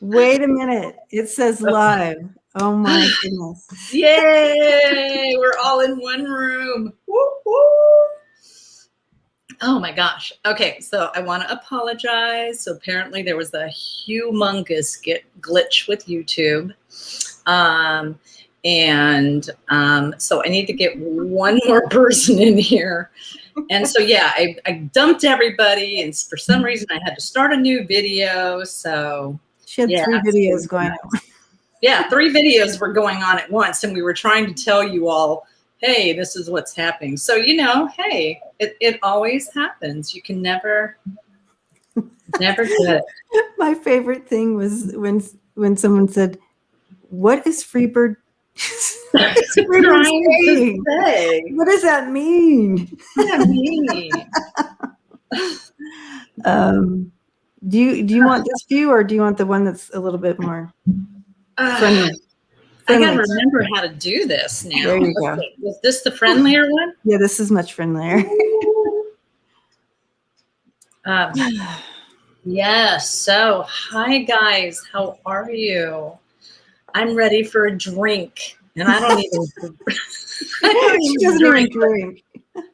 Wait a minute. It says live. Oh my goodness. Yay! We're all in one room. Woo, woo. Oh my gosh. Okay, so I want to apologize. So apparently there was a humongous glitch with YouTube. So I need to get one more person in here. And so, yeah, I dumped everybody, and for some reason I had to start a new video. So she had 3 videos going on. Yeah, 3 videos were going on at once, and we were trying to tell you all, hey, this is what's happening. So, hey, it always happens. You can never get it. My favorite thing was when someone said, what is Freebird? What does that mean? Do you want this view, or do you want the one that's a little bit more friendly? I gotta remember how to do this now. There you go. Was this the friendlier one? Yeah, this is much friendlier. Yes. So, hi guys, how are you? I'm ready for a drink, and I don't even. She doesn't even drink.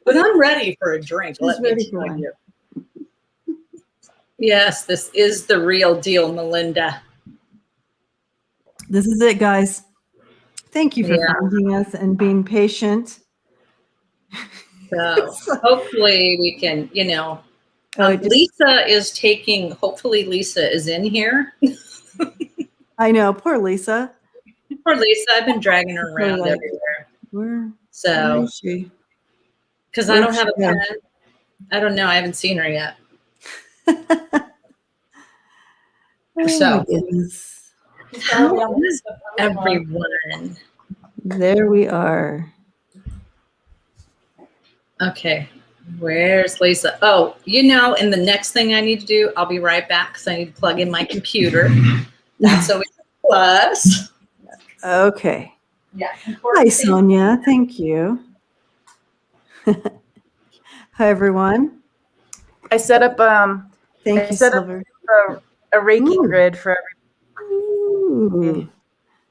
But I'm ready for a drink. She's ready for one. Yes, this is the real deal, Melinda. This is it, guys. Thank you for finding us and being patient. So hopefully we can, Lisa is taking, hopefully Lisa is in here. I know, poor Lisa. Poor Lisa, I've been dragging her around everywhere. Where is she? Because I don't have a pen. I don't know, I haven't seen her yet. So, how is everyone? There we are. Okay, where's Lisa? Oh, and the next thing I need to do, I'll be right back because I need to plug in my computer. That's always a plus. Okay. Yeah. Hi, Sonia. Thank you. Hi, everyone. I set up Thank you, Silver. A Reiki grid for everybody.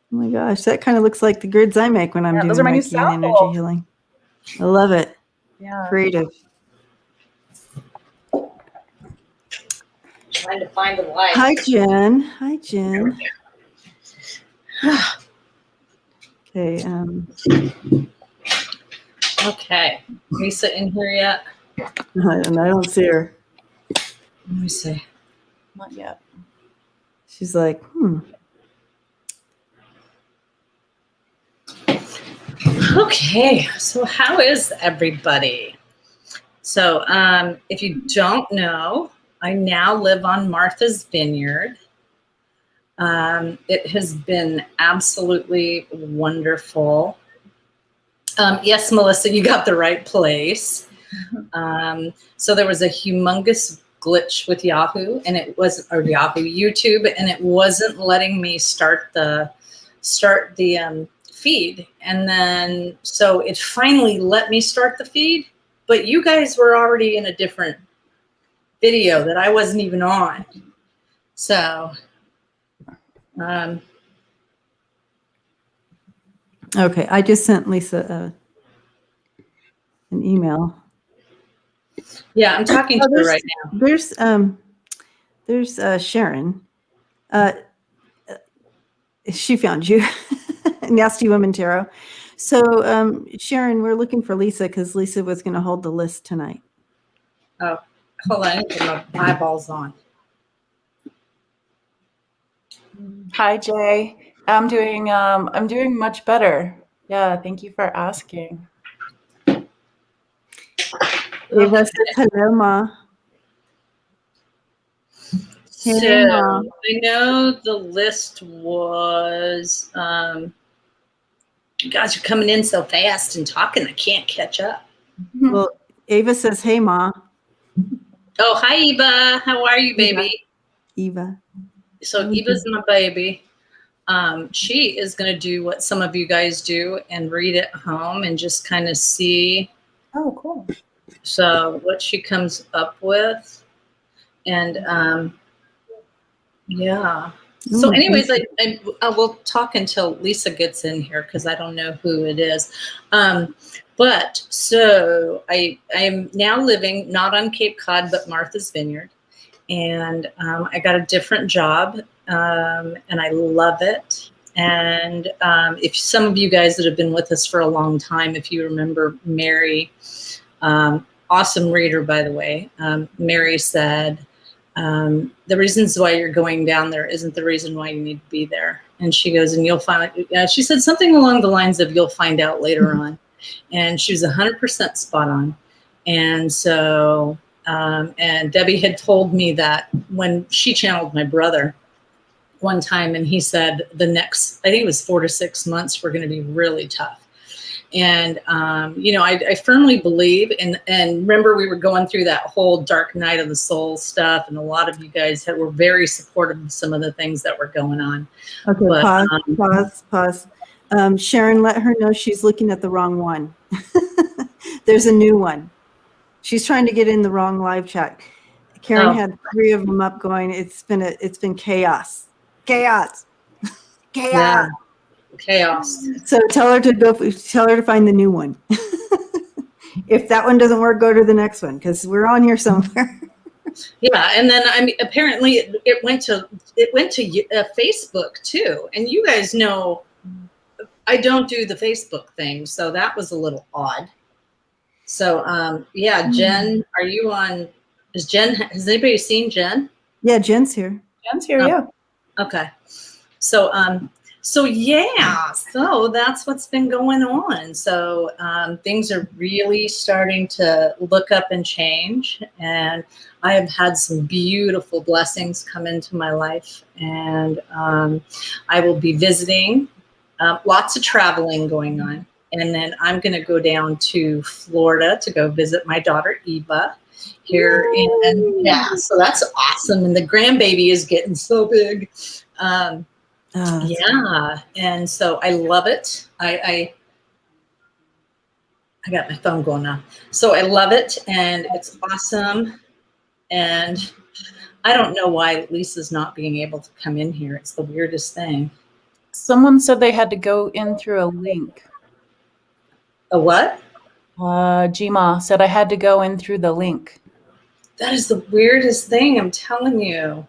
Oh my gosh, that kind of looks like the grids I make when I'm doing Reiki and energy healing. I love it. Yeah. Creative. Trying to find the light. Hi, Jen. Hi, Jen. Okay. Okay. Lisa in here yet? I don't see her. Let me see. Not yet. She's like, Okay, so how is everybody? So if you don't know, I now live on Martha's Vineyard. It has been absolutely wonderful. Yes, Melissa, you got the right place. So there was a humongous glitch with Yahoo, and it was YouTube, and it wasn't letting me start the feed. And then so it finally let me start the feed, but you guys were already in a different video that I wasn't even on. So okay, I just sent Lisa an email. Yeah, I'm talking to her right now. There's Sharon. She found you. Nasty Woman Tarot. So Sharon, we're looking for Lisa because Lisa was going to hold the list tonight. Oh, hold on, I need to put my eyeballs on. Hi, Jay. I'm doing much better. Yeah, thank you for asking. Eva says hello, Ma. So I know the list was, you guys are coming in so fast and talking, I can't catch up. Well, Eva says, hey, Ma. Oh, hi, Eva. How are you, baby? Eva. So Eva's my baby. She is going to do what some of you guys do and read at home and just kind of see. Oh, cool. So what she comes up with. And Yeah. Oh, So anyways, thank I will talk until Lisa gets in here because I don't know who it is. But so I'm now living not on Cape Cod, but Martha's Vineyard. And I got a different job and I love it. And if some of you guys that have been with us for a long time, if you remember Mary, awesome reader, by the way, Mary said, the reasons why you're going down there isn't the reason why you need to be there. And she goes, and you'll find, she said something along the lines of, you'll find out later on. And she was 100% spot on. And so, and Debbie had told me that when she channeled my brother one time, and he said the next, I think it was 4 to 6 months, were going to be really tough. And, you know, I firmly believe, and remember we were going through that whole dark night of the soul stuff, and a lot of you guys were very supportive of some of the things that were going on. Okay, But, pause. Sharon, let her know she's looking at the wrong one. There's a new one. She's trying to get in the wrong live chat. Karen had 3 of them up going. It's been chaos. Chaos. yeah, chaos. So tell her to find the new one. If that one doesn't work, go to the next one because we're on here somewhere. Yeah, and then I mean, apparently it went to Facebook too, and you guys know I don't do the Facebook thing, so that was a little odd. So yeah, Jen, are you on? Is Jen? Has anybody seen Jen? Yeah, Jen's here. Jen's here, yeah. Okay, so so yeah, so that's what's been going on. So things are really starting to look up and change, and I have had some beautiful blessings come into my life, and I will be visiting. Lots of traveling going on, and then I'm going to go down to Florida to go visit my daughter Eva here, and yeah, so that's awesome. And the grandbaby is getting so big. Yeah, and so I love it. I got my phone going now. So I love it, and it's awesome. And I don't know why Lisa's not being able to come in here. It's the weirdest thing. Someone said they had to go in through a link. A what? Gma said I had to go in through the link. That is the weirdest thing. I'm telling you.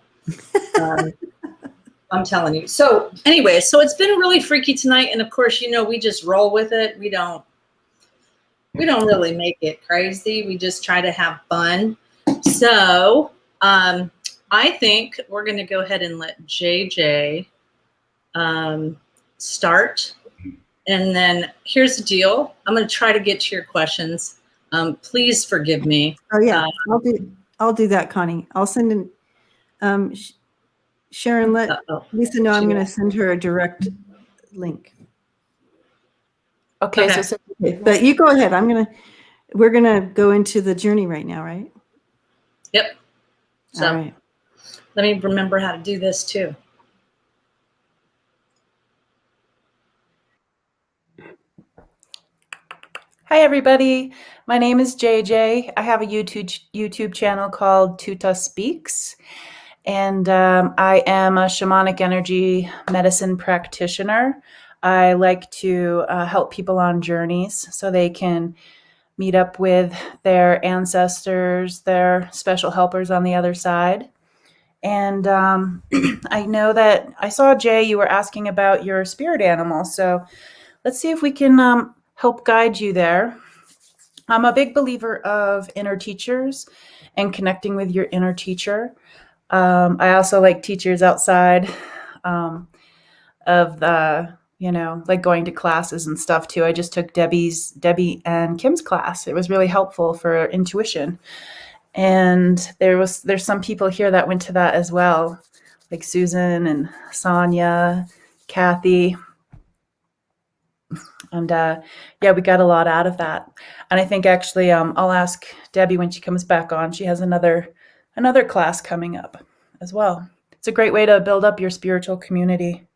I'm telling you. So anyway, so it's been really freaky tonight. And of course, you know, we just roll with it. We don't really make it crazy. We just try to have fun. So I think we're going to go ahead and let JJ start. And then here's the deal. I'm going to try to get to your questions. Please forgive me. Oh yeah, I'll do that, Connie. I'll send in. Sharon, let Lisa know I'm going to send her a direct link. Okay. Okay. So But you go ahead. We're gonna go into the journey right now, right? Yep. So All right. let me remember how to do this too. hi, everybody. My name is JJ. I have a YouTube channel called Tues Speaks. And I am a shamanic energy medicine practitioner. I like to help people on journeys so they can meet up with their ancestors, their special helpers on the other side. And I know that I saw, Jay, you were asking about your spirit animal. So let's see if we can help guide you there. I'm a big believer of inner teachers and connecting with your inner teacher. I also like teachers outside of the, like going to classes and stuff too. I just took Debbie and Kim's class. It was really helpful for intuition. And there's some people here that went to that as well, like Susan and Sonia, Kathy. And yeah, we got a lot out of that. And I think actually I'll ask Debbie when she comes back on. She has another class coming up as well. It's a great way to build up your spiritual community.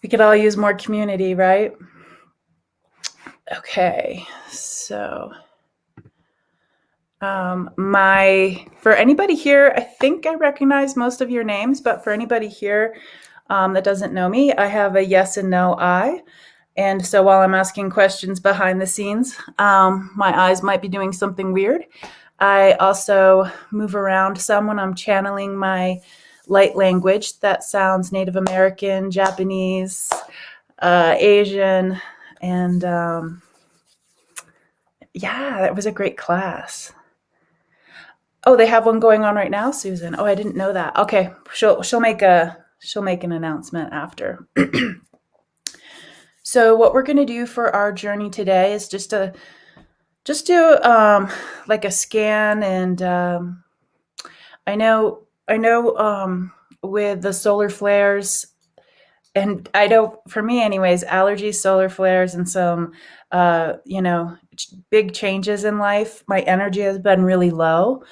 We could all use more community, right? Okay, so For anybody here, I think I recognize most of your names, but for anybody here that doesn't know me, I have a yes and no eye. And so while I'm asking questions behind the scenes, my eyes might be doing something weird. I also move around some when I'm channeling my light language that sounds Native American, Japanese, Asian, and yeah, that was a great class. Oh, they have one going on right now, Susan. Oh, I didn't know that. Okay, she'll make an announcement after. So what we're going to do for our journey today is just do like a scan, and I know with the solar flares, and I know for me anyways, allergies, solar flares, and some big changes in life, my energy has been really low.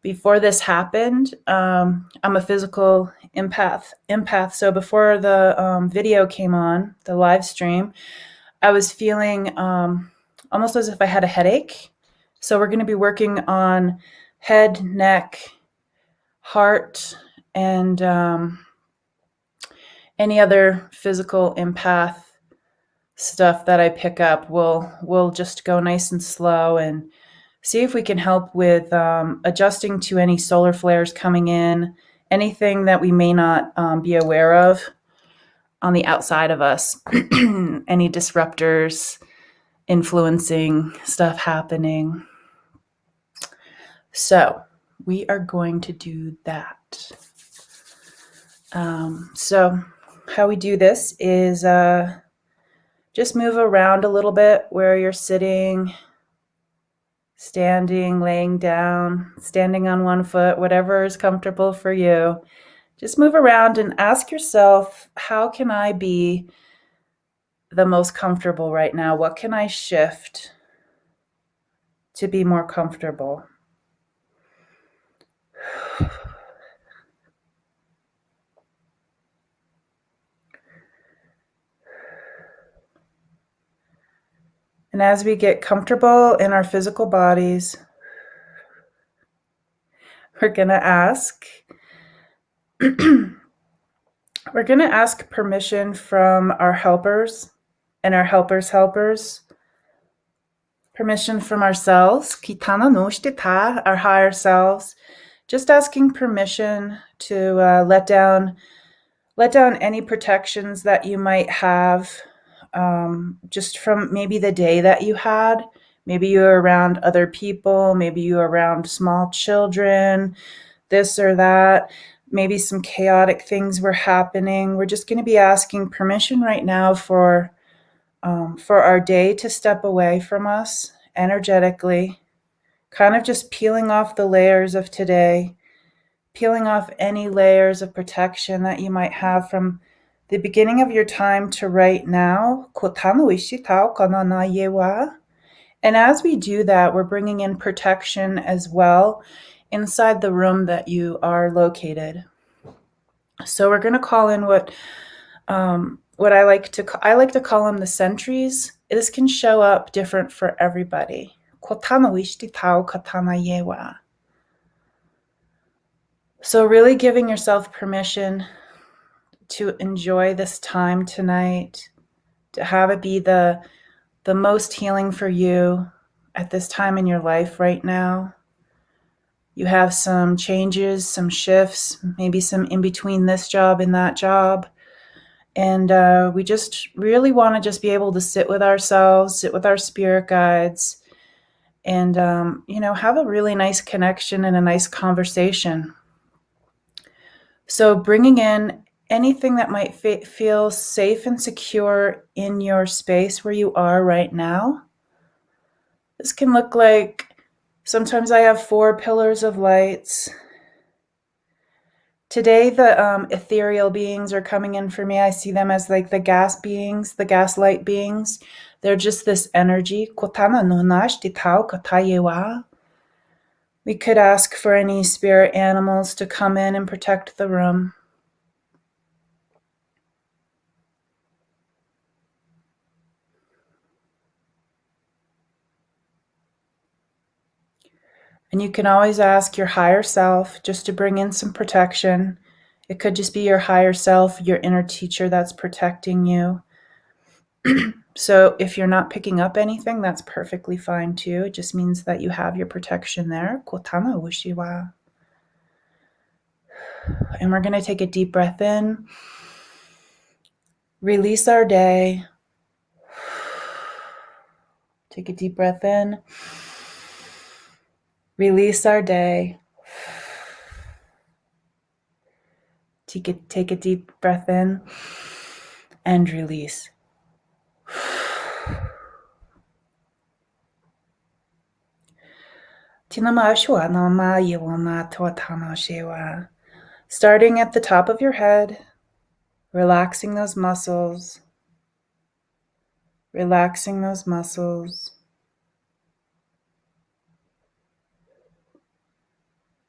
Before this happened, I'm a physical empath. So before the video came on, the live stream, I was feeling almost as if I had a headache. So we're going to be working on head, neck, heart, and any other physical empath stuff that I pick up. We'll just go nice and slow and see if we can help with adjusting to any solar flares coming in, anything that we may not be aware of on the outside of us, any disruptors influencing stuff happening. So we are going to do that. So how we do this is just move around a little bit where you're sitting, standing, laying down, standing on one foot, whatever is comfortable for you. Just move around and ask yourself, how can I be the most comfortable right now? What can I shift to be more comfortable? And as we get comfortable in our physical bodies, we're going to ask permission from our helpers and our helpers, permission from ourselves, kitana no shite ta, our higher selves, just asking permission to let down any protections that you might have, just from maybe the day that you had. Maybe you were around other people, maybe you were around small children, this or that. Maybe some chaotic things were happening. We're just going to be asking permission right now for our day to step away from us energetically, kind of just peeling off the layers of today, peeling off any layers of protection that you might have from the beginning of your time to right now. And as we do that, we're bringing in protection as well inside the room that you are located. So we're going to call in what I like to call them the sentries. This can show up different for everybody. So really giving yourself permission to enjoy this time tonight, to have it be the most healing for you at this time in your life right now. You have some changes, some shifts, maybe some in between this job and that job. And we just really want to just be able to sit with ourselves, sit with our spirit guides, and, have a really nice connection and a nice conversation. So bringing in anything that might feel safe and secure in your space where you are right now. This can look like, sometimes I have 4 pillars of lights. Today, the ethereal beings are coming in for me. I see them as like the gas beings, the gaslight beings. They're just this energy. We could ask for any spirit animals to come in and protect the room. And you can always ask your higher self just to bring in some protection. It could just be your higher self, your inner teacher that's protecting you. So if you're not picking up anything, that's perfectly fine too. It just means that you have your protection there. Kotana wishiwa. And we're going to take a deep breath in. Release our day. Take a deep breath in. Release our day. Take a deep breath in and release. Starting at the top of your head, relaxing those muscles. Relaxing those muscles.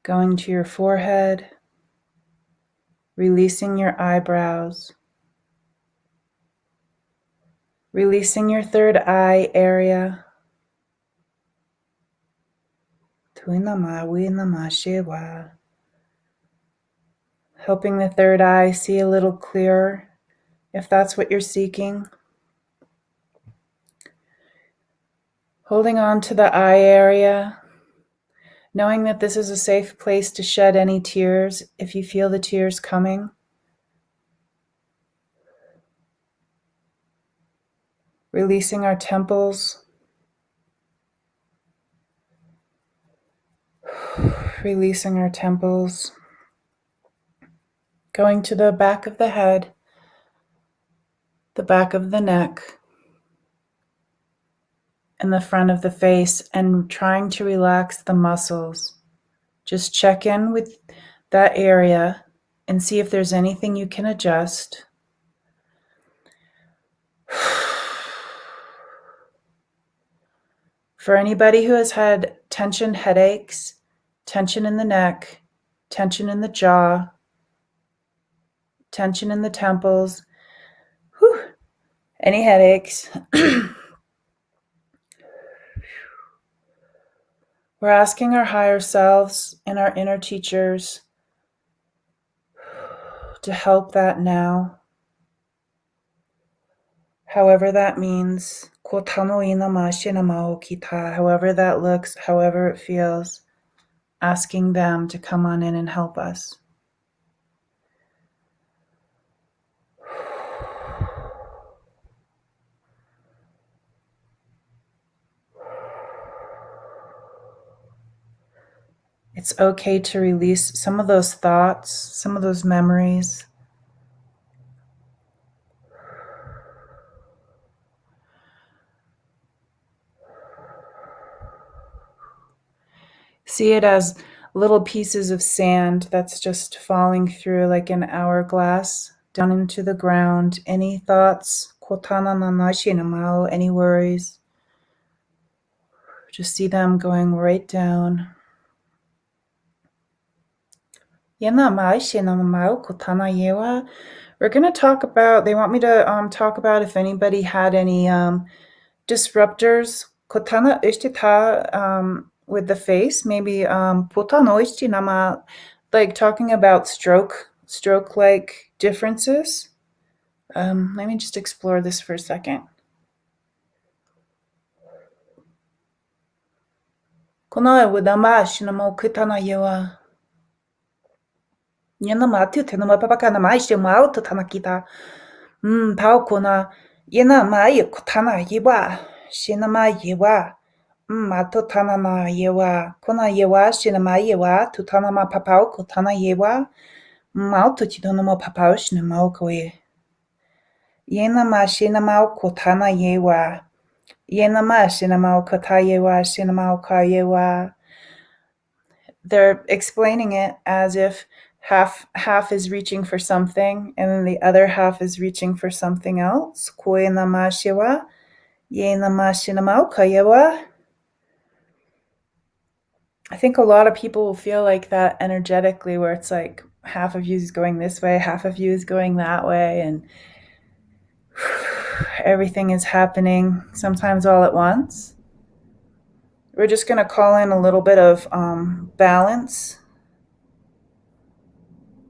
Going to your forehead, releasing your eyebrows, releasing your third eye area. Helping the third eye see a little clearer, if that's what you're seeking. Holding on to the eye area, knowing that this is a safe place to shed any tears if you feel the tears coming. Releasing our temples. Releasing our temples. Going to the back of the head, the back of the neck, and the front of the face, and trying to relax the muscles. Just check in with that area and see if there's anything you can adjust. For anybody who has had tension headaches, tension in the neck, tension in the jaw, tension in the temples, any headaches, we're asking our higher selves and our inner teachers to help that now. However that means, however that looks, however it feels, asking them to come on in and help us. It's okay to release some of those thoughts, some of those memories. See it as little pieces of sand that's just falling through like an hourglass down into the ground. Any thoughts, any worries, just see them going right down. We're going to talk about, they want me to talk about if anybody had any disruptors with the face, maybe like talking about stroke-like differences. Let me just explore this for a second. Matotanana yewa, kona yewa, shinama yewa, tutanama papau, kotana yewa, mauto chidonomo papau, shinamau koe. Yenama shinamau kotana yewa, yenama shinamau kota yewa, shinamau ka yewa. They're explaining it as if half is reaching for something and then the other half is reaching for something else. Koe nama shiwa, yenama shinamau ka yewa. I think a lot of people will feel like that energetically, where it's like half of you is going this way, half of you is going that way, and everything is happening sometimes all at once. We're just going to call in a little bit of balance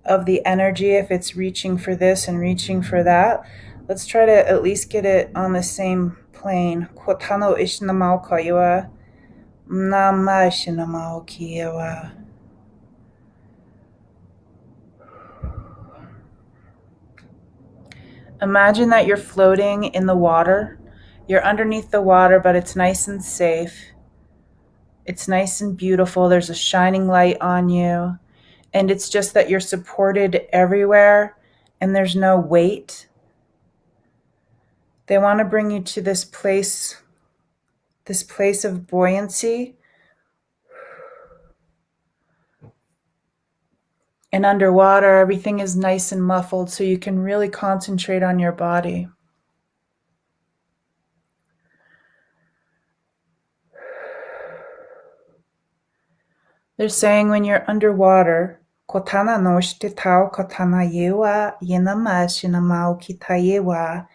of the energy if it's reaching for this and reaching for that. Let's try to at least get it on the same plane. Kotano ishinamao kaiwa, nama ishinamao kiewa. Imagine that you're floating in the water. You're underneath the water, but it's nice and safe. It's nice and beautiful. There's a shining light on you. And it's just that you're supported everywhere and there's no weight. They want to bring you to this place of buoyancy. And underwater, everything is nice and muffled, so you can really concentrate on your body. They're saying when you're underwater, Kotana noshte tau kotana yewa, yenama shinamau kitayewa,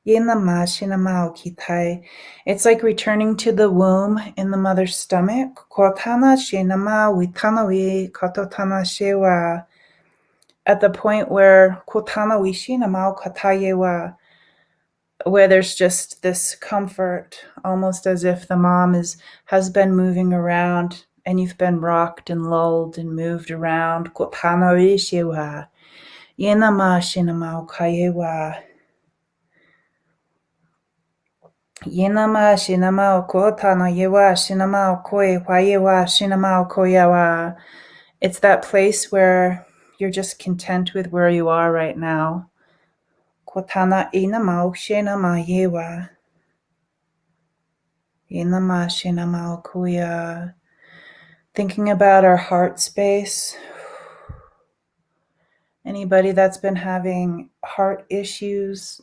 yenama shinamau kitai. It's like returning to the womb in the mother's stomach. Kotana shinama witanawi katotana shewa. At the point where kotana wishinamau katayewa, where there's just this comfort, almost as if the mom has been moving around and you've been rocked and lulled and moved around. Kotana rishiwa, yenama shinamau kayewa, yenama shinamau kotana yewa, shinamau koe wayewa, shinamau koyawa. It's that place where you're just content with where you are right now. Kotana inamau shinama yewa. Inama shinamau kuya. Thinking about our heart space. Anybody that's been having heart issues,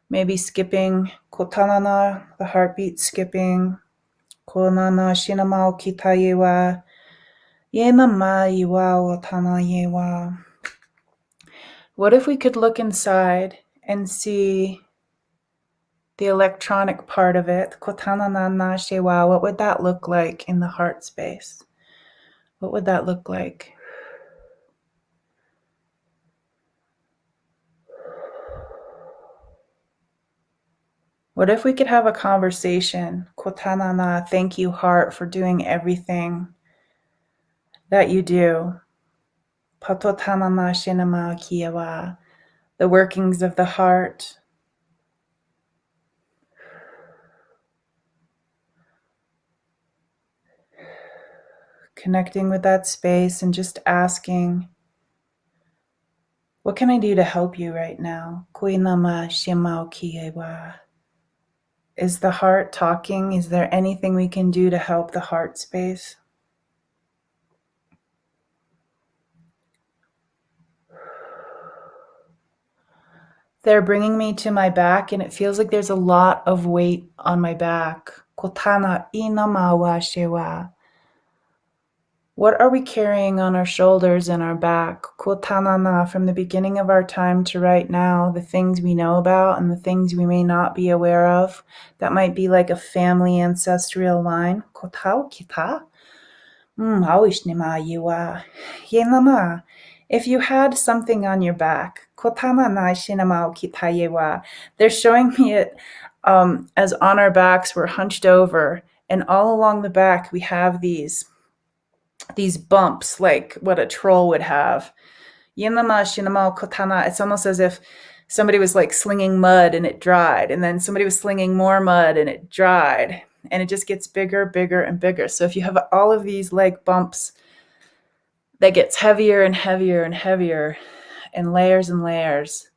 maybe skipping kotanana, the heartbeat skipping. Konana shinamau kitayewa. Yenama iwa watana yewa. What if we could look inside and see the electronic part of it? Kotanana shewa. What would that look like in the heart space? What would that look like? What if we could have a conversation? Kotanana, thank you, heart, for doing everything that you do. Patotanana shinama kiyawa, the workings of the heart. Connecting with that space and just asking, what can I do to help you right now? Kuinama shimao kiyawa. Is the heart talking? Is there anything we can do to help the heart space? They're bringing me to my back and it feels like there's a lot of weight on my back. Kotana inamawa shewa. What are we carrying on our shoulders and our back? Kotanana, from the beginning of our time to right now, the things we know about and the things we may not be aware of. That might be like a family ancestral line. Kotao kita? Awishnima yiwa. Yenama. If you had something on your back, kotana na shinamao kitayewa. They're showing me it as on our backs, we're hunched over, and all along the back we have these bumps like what a troll would have. Yenama shinamao kotana. It's almost as if somebody was like slinging mud and it dried, and then somebody was slinging more mud and it dried, and it just gets bigger, bigger, and bigger. So if you have all of these like bumps, that gets heavier and heavier and heavier, and layers.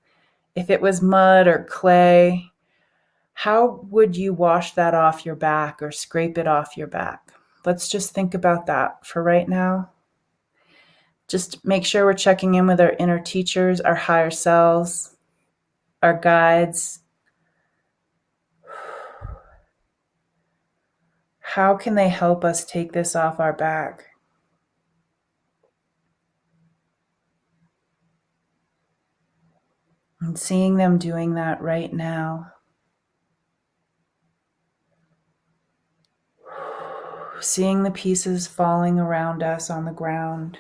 If it was mud or clay, how would you wash that off your back or scrape it off your back? Let's just think about that for right now. Just make sure we're checking in with our inner teachers, our higher selves, our guides. How can they help us take this off our back? And seeing them doing that right now. Seeing the pieces falling around us on the ground.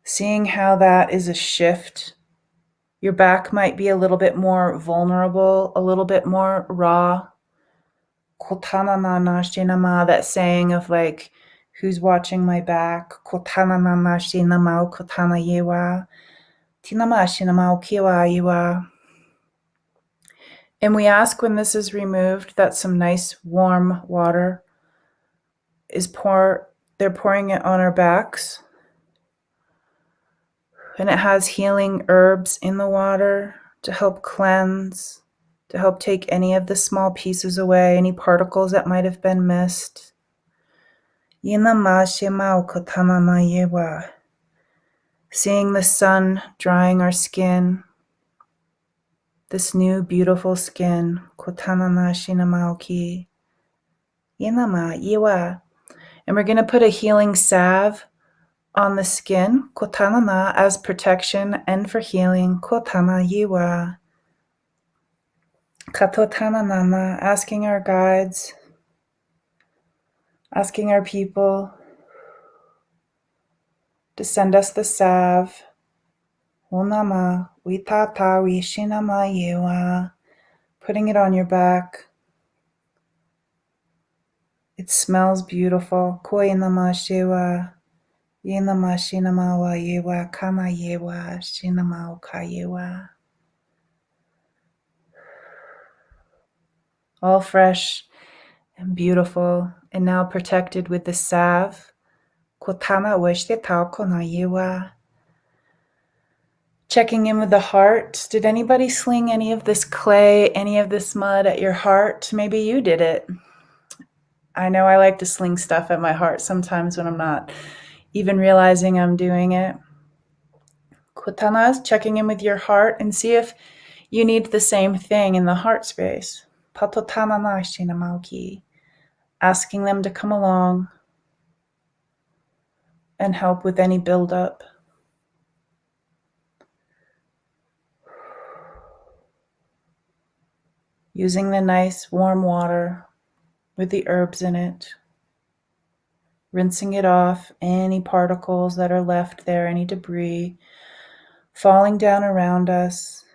Seeing how that is a shift. Your back might be a little bit more vulnerable, a little bit more raw. Kotana na na shinama, that saying of like, who's watching my back? Kotana na na shinama kotana yewa. Tinama shinama kiwa yewa. And we ask when this is removed that some nice warm water is they're pouring it on our backs. And it has healing herbs in the water to help cleanse, to help take any of the small pieces away, any particles that might have been missed. Seeing the sun drying our skin, this new beautiful skin. And we're going to put a healing salve on the skin, kotanana, as protection and for healing, kotana yiwa. Katotananana, asking our guides, asking our people to send us the salve. Onama, witata, wishinama yiwa. Putting it on your back. It smells beautiful. Koinama shiwa. Yenama shinamawa yewa kama yewa shinamao kayewa. All fresh and beautiful, and now protected with the salve. Kotana weshte tao kona yewa. Checking in with the heart. Did anybody sling any of this clay, any of this mud at your heart? Maybe you did it. I know I like to sling stuff at my heart sometimes when I'm not even realizing I'm doing it. Kotana, checking in with your heart and see if you need the same thing in the heart space. Patotana shinamauki. Asking them to come along and help with any buildup. Using the nice warm water with the herbs in it. Rinsing it off, any particles that are left there, any debris falling down around us.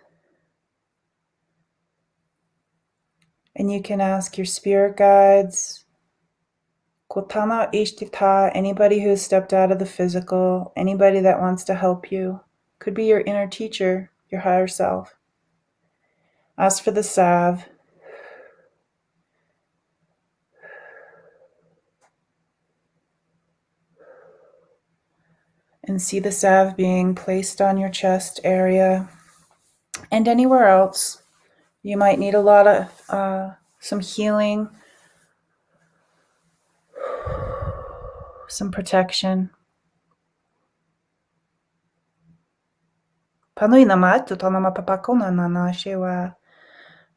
And you can ask your spirit guides, Kotana Ishtita, anybody who has stepped out of the physical, anybody that wants to help you. Could be your inner teacher, your higher self. Ask for the salve. And see the salve being placed on your chest area and anywhere else. You might need a lot of some healing, some protection. We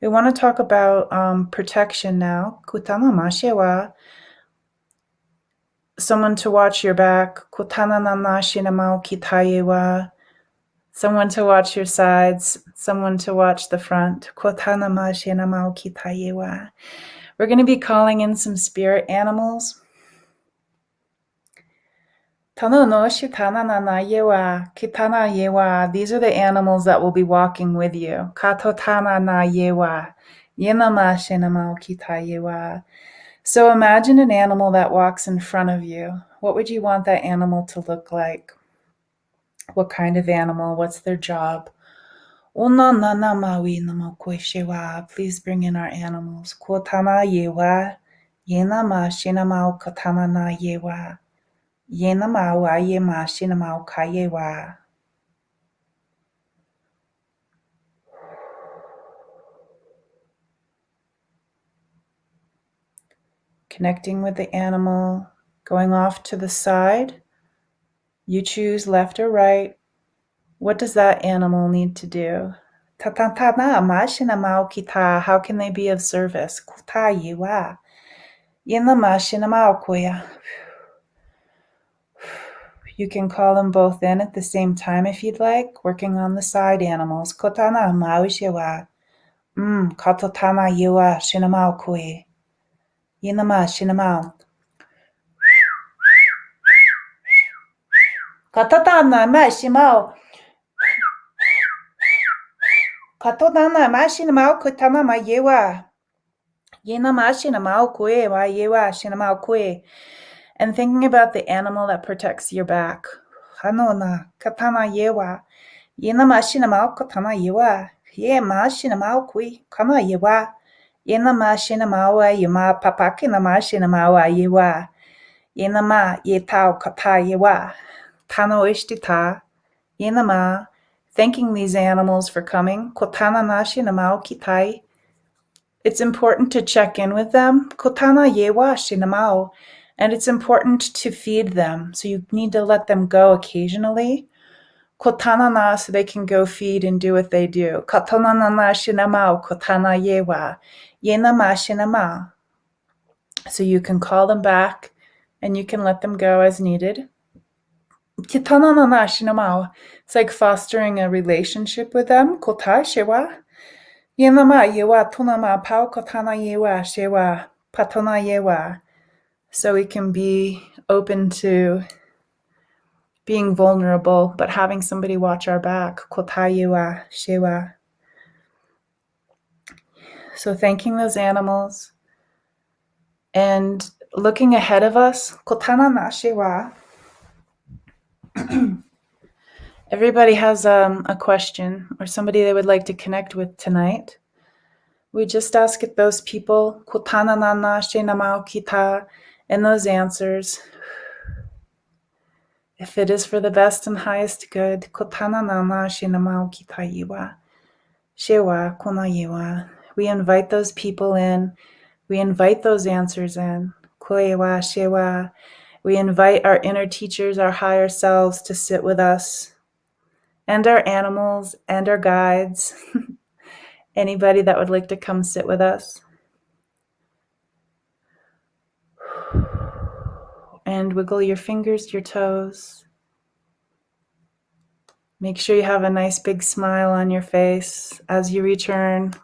want to talk about protection now. Someone to watch your back. Someone to watch your sides. Someone to watch the front. We're going to be calling in some spirit animals. These are the animals that will be walking with you. So imagine an animal that walks in front of you. What would you want that animal to look like? What kind of animal? What's their job? Please bring in our animals. Connecting with the animal, going off to the side. You choose left or right. What does that animal need to do? How can they be of service? You can call them both in at the same time if you'd like, working on the side animals. Katotana yewa shinamao kui. Yinama shinamao. Katotana ma shimao. Katotana ma shinamao kutana ma yewa. Yinama shinamao kui wa yewa shinamao kui. And thinking about the animal that protects your back. Hanona katana yewa. Yinama shinamao katana yewa. Ye ma shinamao kui kana yewa. Yinama shinamawa yama papakina ma shinamawa yewa. Yinama yetao kata yewa. Tano ishtita. Yinama. Thanking these animals for coming. Kotana na shinamao kitai. It's important to check in with them. Kotana yewa shinamao. And it's important to feed them. So you need to let them go occasionally. Kotana na, so they can go feed and do what they do. Katana na shinamao kotana yewa. Yenama shinama. So you can call them back and you can let them go as needed. Kitana na shinamao. It's like fostering a relationship with them. Kota shewa. Yenama yewa tunama pao kotana yewa shewa. Patona yewa. So we can be open to being vulnerable, but having somebody watch our back. Kotayewa, shewa. So thanking those animals and looking ahead of us. Kotana na shewa. Everybody has a question or somebody they would like to connect with tonight. We just ask it those people. Kotana na she namao kita. And those answers. If it is for the best and highest good, kotana nana shinamao kitayiwa, shewa konayiwa. We invite those people in. We invite those answers in. Koewa, shewa. We invite our inner teachers, our higher selves to sit with us, and our animals, and our guides. Anybody that would like to come sit with us. And wiggle your fingers, your toes. Make sure you have a nice big smile on your face as you return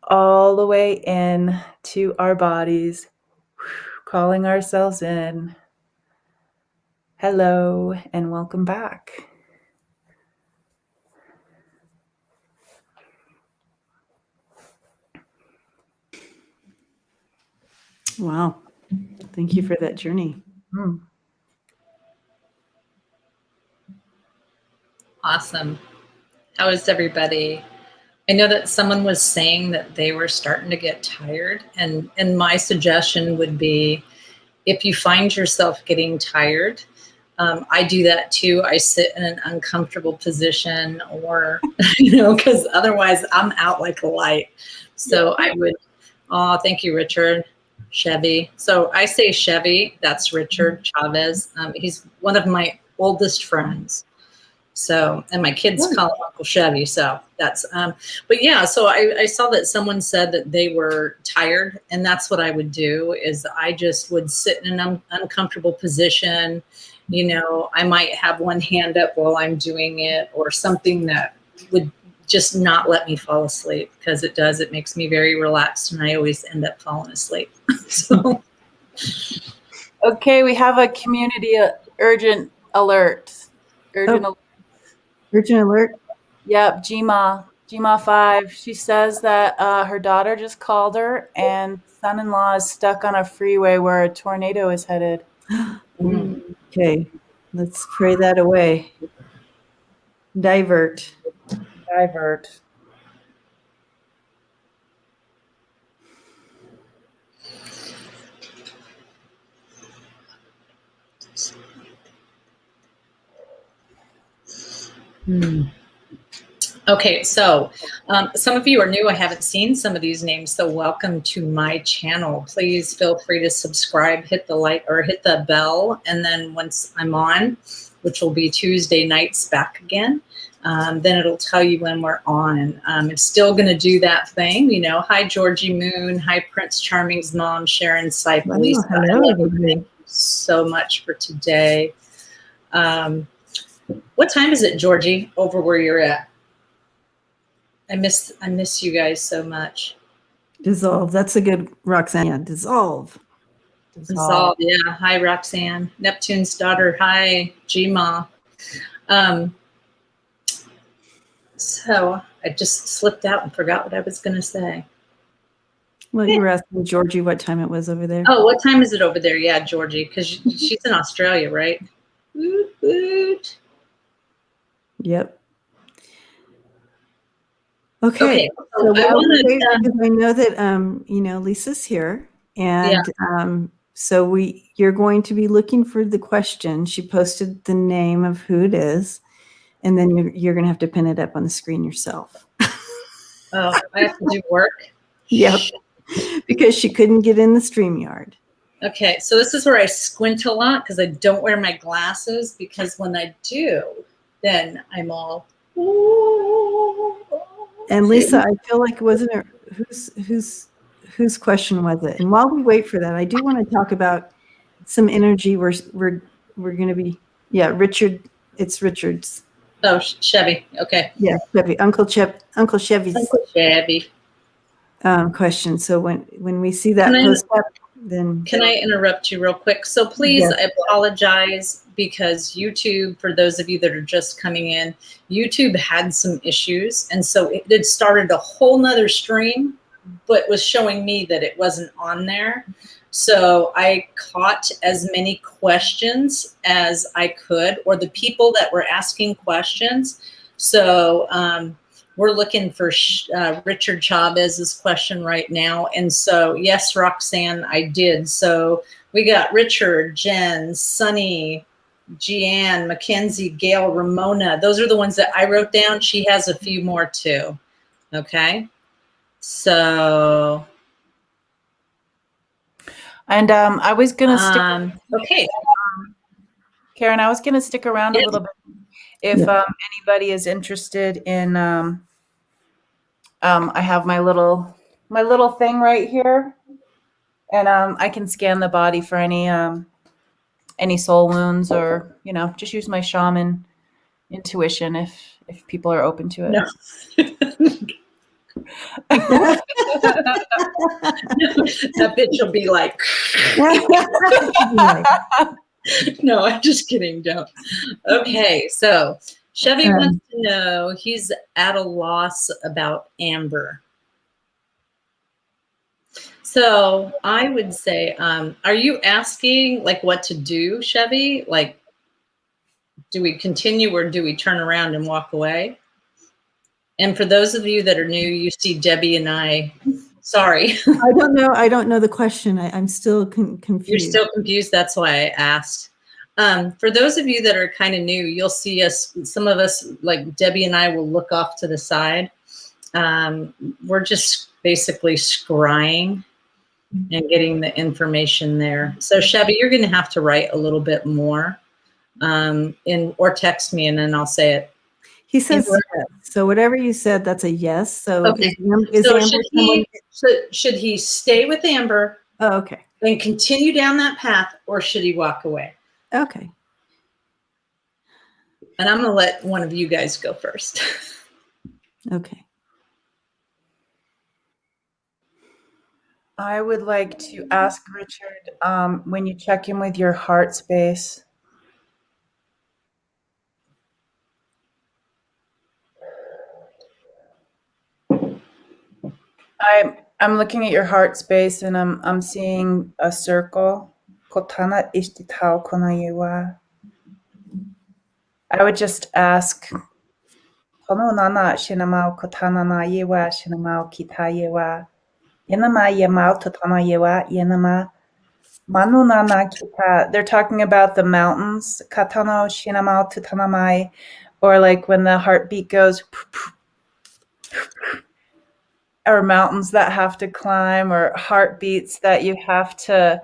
all the way in to our bodies, calling ourselves in. Hello and welcome back. Wow. Thank you for that journey. Awesome. How is everybody? I know that someone was saying that they were starting to get tired, and my suggestion would be, if you find yourself getting tired, I do that too. I sit in an uncomfortable position, or because otherwise I'm out like a light. So I would. Oh, thank you, Richard. Chevy. So I say Chevy. That's Richard Chavez. He's one of my oldest friends. So, and my kids call him Uncle Chevy. So that's, but yeah, so I saw that someone said that they were tired, and that's what I would do is I just would sit in an uncomfortable position. I might have one hand up while I'm doing it, or something that would just not let me fall asleep, because it makes me very relaxed, and I always end up falling asleep. So. Okay, we have a community urgent alert. Urgent alert. Yep, Gma 5. She says that her daughter just called her, and son-in-law is stuck on a freeway where a tornado is headed. Okay, let's pray that away. Divert. Okay, so some of you are new. I haven't seen some of these names, so welcome to my channel. Please feel free to subscribe, hit the like or hit the bell, and then once I'm on, which will be Tuesday nights back again, then it'll tell you when we're on. It's still going to do that thing, Hi, Georgie Moon. Hi, Prince Charming's mom, Sharon Seifel. Hello, thank you so much for today. What time is it, Georgie, over where you're at? I miss you guys so much. Dissolve. That's a good Roxanne. Yeah, dissolve. Dissolve. Yeah. Hi, Roxanne. Neptune's daughter. Hi, Gma. So I just slipped out and forgot what I was going to say. Well, you were asking Georgie what time it was over there. Oh, what time is it over there? Yeah, Georgie, because she's in Australia, right? Woot, woot. Yep. Okay. So I know that Lisa's here, and so you're going to be looking for the question. She posted the name of who it is, and then you're going to have to pin it up on the screen yourself. Oh, I have to do work? Yep. Because she couldn't get in the StreamYard. Okay. So this is where I squint a lot because I don't wear my glasses, because when I do, then I'm all. And Lisa, I feel like wasn't it whose question was it? And while we wait for that, I do want to talk about some energy. We're going to be Richard. It's Richard's. Oh, Chevy. Okay. Yeah, Chevy. Uncle Chevy's. Uncle Chevy. Question. So when we see that post up, then can I interrupt you real quick? So please, I apologize, because YouTube, for those of you that are just coming in, YouTube had some issues, and so it had started a whole nother stream, but was showing me that it wasn't on there. So I caught as many questions as I could, or the people that were asking questions. So we're looking for Richard Chavez's question right now. And so, yes, Roxanne, I did. So we got Richard, Jen, Sunny, Jeanne, Mackenzie, Gail, Ramona. Those are the ones that I wrote down. She has a few more too. Okay. So. And I was going to stick. Okay. Karen, I was going to stick around a little bit if anybody is interested in. I have my little thing right here, and I can scan the body for any soul wounds, or just use my shaman intuition if people are open to it. No. That bitch will be like. No, I'm just kidding. Don't. Okay, so Chevy wants to know, he's at a loss about amber. So I would say, are you asking like what to do, Chevy? Like, do we continue or do we turn around and walk away? And for those of you that are new, you see Debbie and I. Sorry. I don't know the question. I'm still confused. You're still confused. That's why I asked. For those of you that are kind of new, you'll see us, some of us, like Debbie and I, will look off to the side. We're just basically scrying and getting the information there. So Chevy, you're going to have to write a little bit more or text me, and then I'll say it. He says yes. So whatever you said, that's a yes. So okay. Should he stay with Amber? Oh, okay. And continue down that path, or should he walk away? Okay. And I'm going to let one of you guys go first. Okay. I would like to ask Richard, when you check in with your heart space, I'm looking at your heart space, and I'm seeing a circle. I would just ask, they're talking about the mountains, or like when the heartbeat goes, or mountains that have to climb, or heartbeats that you have to,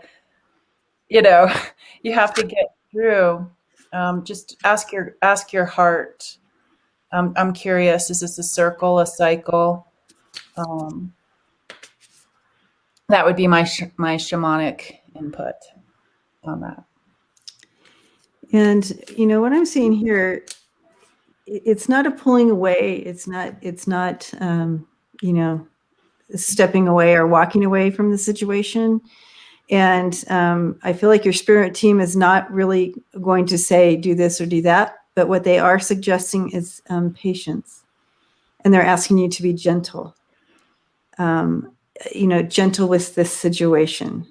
you have to get through. Just ask your heart. I'm curious, is this a circle, a cycle? That would be my shamanic input on that. And what I'm seeing here, it's not a pulling away. It's not, you know, stepping away or walking away from the situation. And I feel like your spirit team is not really going to say, do this or do that. But what they are suggesting is patience. And they're asking you to be gentle, you know, gentle with this situation.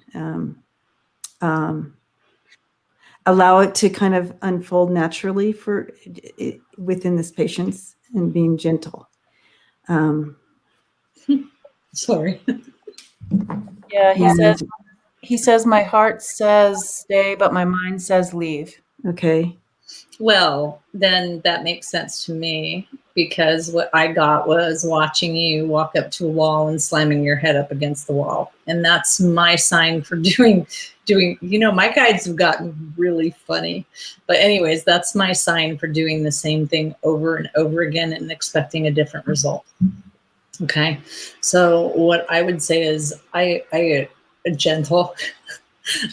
Allow it to kind of unfold naturally within this patience and being gentle. Sorry. Yeah, he says my heart says stay, but my mind says leave. Okay. Well, then that makes sense to me, because what I got was watching you walk up to a wall and slamming your head up against the wall. And that's my sign for doing, you know, my guides have gotten really funny. But anyways, that's my sign for doing the same thing over and over again and expecting a different result. Okay. So what I would say is I gentle.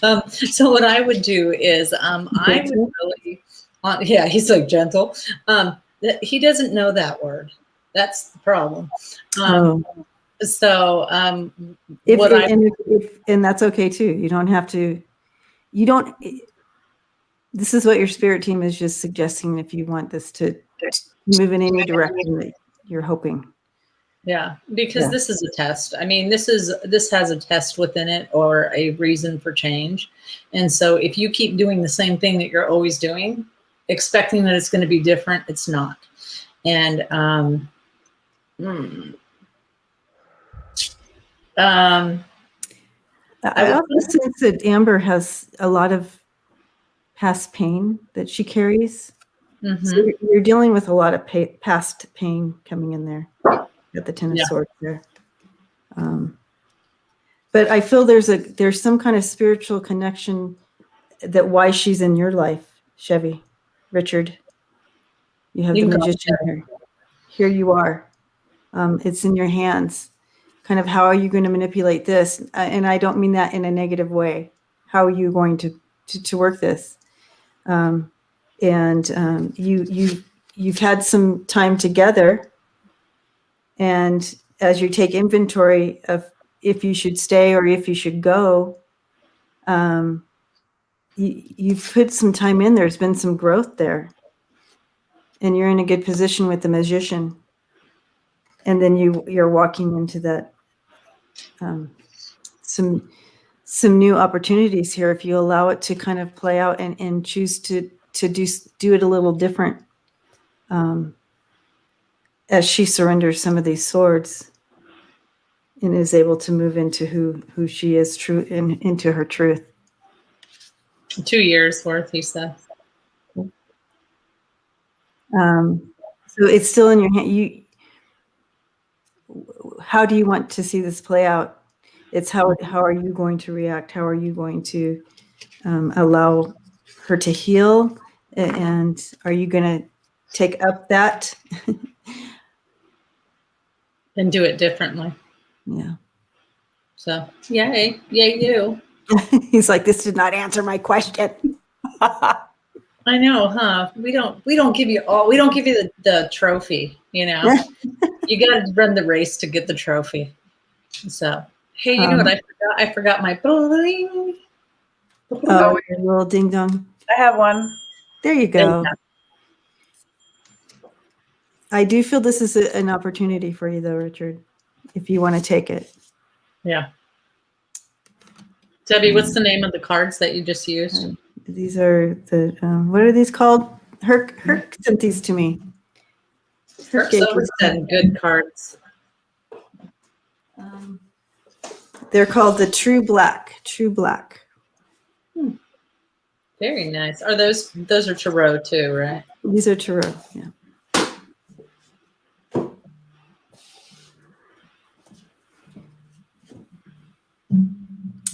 So what I would do is I would really, yeah, he's like gentle. He doesn't know that word. That's the problem. So and that's okay too. You don't have to. You don't. This is what your spirit team is just suggesting. If you want this to move in any direction that you're hoping. Yeah, because this is a test. I mean, this has a test within it, or a reason for change. And so if you keep doing the same thing that you're always doing, expecting that it's going to be different, it's not. And I also sense that Amber has a lot of past pain that she carries. Mm-hmm. So you're dealing with a lot of past pain coming in there. Got the Ten of Swords there. But I feel there's some kind of spiritual connection that why she's in your life, Chevy. Richard, you have the Magician here. Here you are. It's in your hands. Kind of how are you going to manipulate this? And I don't mean that in a negative way. How are you going to work this? You've had some time together. And as you take inventory of if you should stay or if you should go, you've put some time in. There's been some growth there. And you're in a good position with the Magician. And then you're walking into that some new opportunities here if you allow it to kind of play out and choose to do it a little different. As she surrenders some of these swords and is able to move into who she is true and into her truth. 2 years worth, he said. So it's still in your hand. How do you want to see this play out? It's how are you going to react? How are you going to allow her to heal? And are you going to take up that? And do it differently. Yeah. So yay you. He's like, this did not answer my question. I know, huh? We don't give you the trophy, you know. You got to run the race to get the trophy. So hey, you know what I forgot? I forgot my bling. Oh, your little ding dong. I have one. There you go. I do feel this is an opportunity for you, though, Richard, if you want to take it. Yeah. Debbie, what's the name of the cards that you just used? These are the, what are these called? Herc sent these to me. Herc said good cards. They're called the True Black. True Black. Very nice. Are those are tarot too, right? These are tarot, yeah.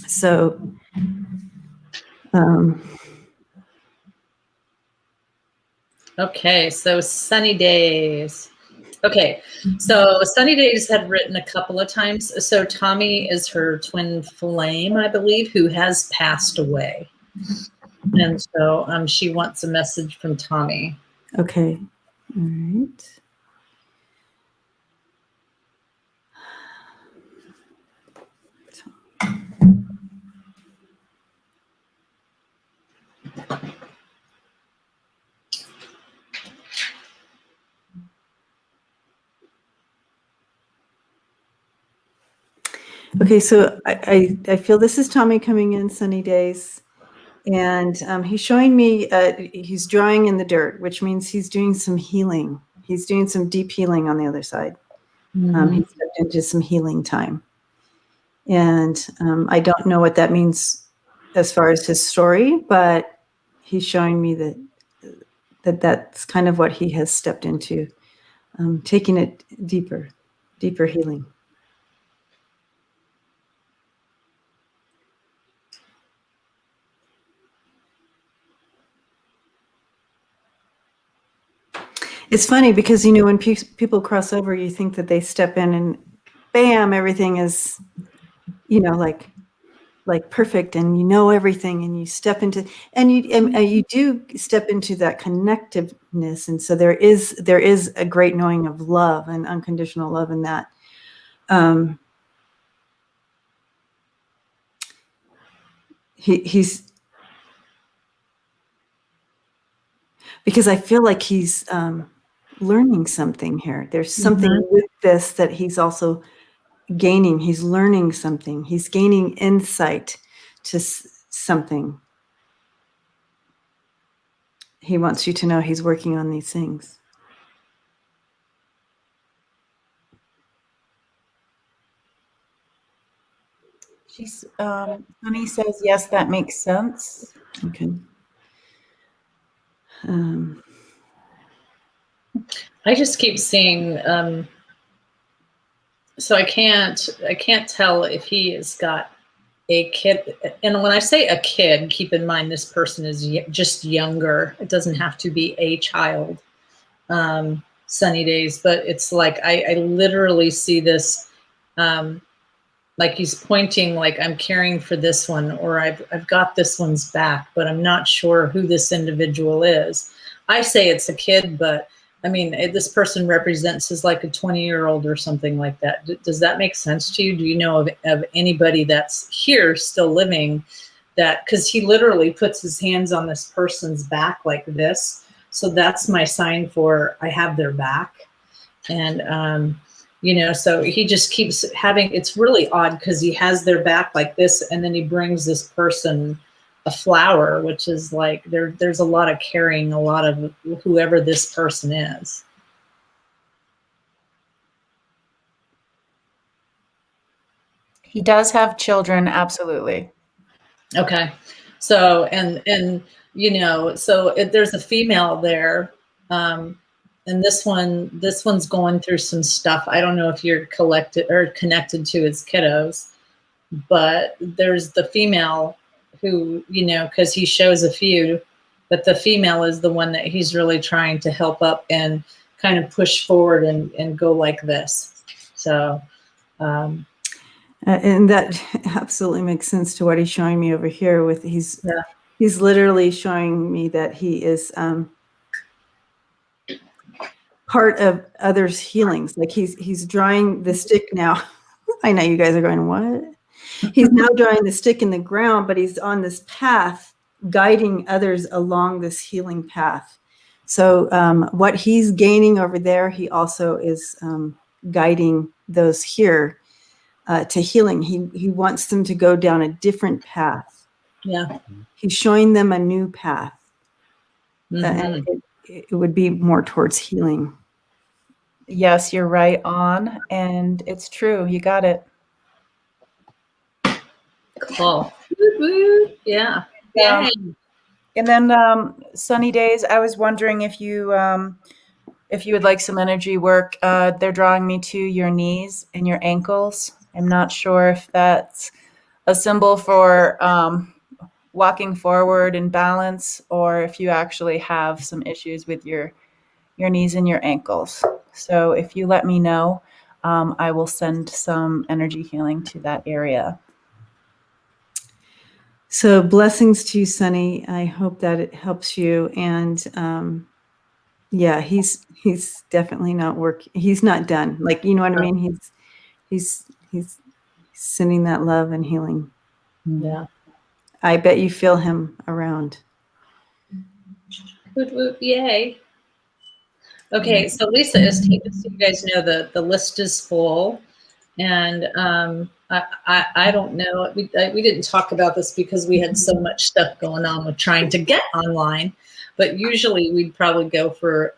So, okay, so sunny days. Okay, so sunny days had written a couple of times. So Tommy is her twin flame, I believe, who has passed away. And so she wants a message from Tommy. Okay. All right. Okay, so I feel this is Tommy coming in, sunny days, and he's showing me he's drawing in the dirt, which means he's doing some healing. He's doing some deep healing on the other side. He stepped into some healing time, and I don't know what that means as far as his story, but he's showing me that that's kind of what he has stepped into, taking it deeper healing. It's funny because, you know, when people cross over, you think that they step in and bam, everything is, you know, like perfect, and you know everything, and you step into, and you do step into that connectiveness, and so there is a great knowing of love and unconditional love in that. He's because I feel like he's learning something here. There's something with this that he's also gaining. He's learning something. He's gaining insight to something. He wants you to know he's working on these things. Sunny says, yes, that makes sense. Okay. I just keep seeing, so I can't tell if he has got a kid. And when I say a kid, keep in mind this person is just younger. It doesn't have to be a child, sunny days, but it's like I literally see this, like he's pointing, like I'm caring for this one, or I've got this one's back, but I'm not sure who this individual is. I say it's a kid, but I mean, this person represents as like a 20-year-old or something like that. Does that make sense to you? Do you know of anybody that's here still living that, because he literally puts his hands on this person's back like this. So that's my sign for I have their back. And, you know, so he just keeps having, it's really odd because he has their back like this, and then he brings this person a flower, which is like there's a lot of carrying, a lot of whoever this person is. He does have children, absolutely. Okay. So, and you know, so there's a female there, and this one's going through some stuff. I don't know if you're connected to his kiddos, but there's the female who, you know, because he shows a few, but the female is the one that he's really trying to help up and kind of push forward and go like this. So, and that absolutely makes sense to what he's showing me over here. With he's literally showing me that he is part of others' healings. Like he's drawing the stick now. I know you guys are going, what? He's now drawing the stick in the ground, but he's on this path, guiding others along this healing path. So what he's gaining over there, he also is guiding those here to healing. He wants them to go down a different path. Yeah. He's showing them a new path. And it would be more towards healing. Yes, you're right on, and it's true. You got it. Cool. Yeah. Yeah. And then sunny days, I was wondering if you would like some energy work. They're drawing me to your knees and your ankles. I'm not sure if that's a symbol for walking forward in balance, or if you actually have some issues with your knees and your ankles. So if you let me know, I will send some energy healing to that area. So blessings to you, Sunny. I hope that it helps you. And Yeah, he's definitely not working. He's not done. Like, you know what I mean? He's sending that love and healing. Yeah. I bet you feel him around. Woot woot, yay. Okay, so Lisa is taking, so you guys know the list is full. And I don't know, we didn't talk about this because we had so much stuff going on with trying to get online, but usually we'd probably go for,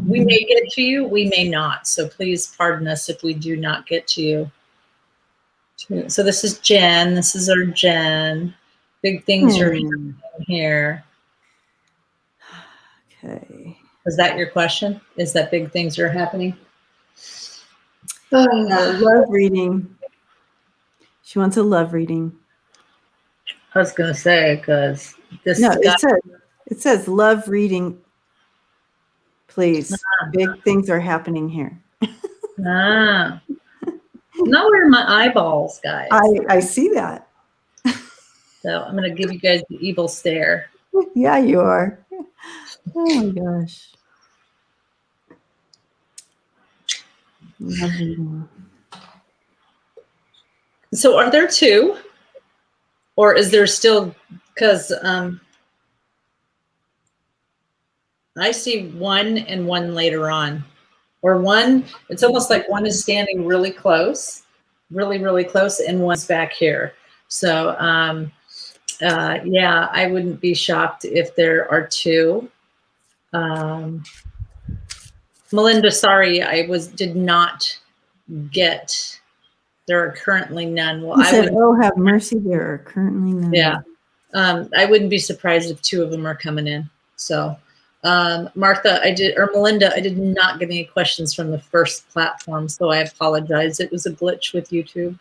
we may get to you, we may not. So please pardon us if we do not get to you. So this is Jen, this is our Jen. Big things are happening here. Okay. Was that your question? Is that big things are happening? Love reading. She wants a love reading. I was going to say, because this No, it says love reading, please. Big things are happening here. Not where are my eyeballs, guys. I see that. So I'm going to give you guys the evil stare. Yeah, you are. Oh my gosh. Love reading. So are there two? Or is there still, because I see one and one later on. Or one, it's almost like one is standing really close, really, really close, and one's back here. So yeah, I wouldn't be shocked if there are two. Melinda, sorry, I did not get, there are currently none. Well, I said, oh, have mercy, there are currently none. Yeah. I wouldn't be surprised if two of them are coming in. So Martha, Melinda, I did not get any questions from the first platform, so I apologize. It was a glitch with YouTube.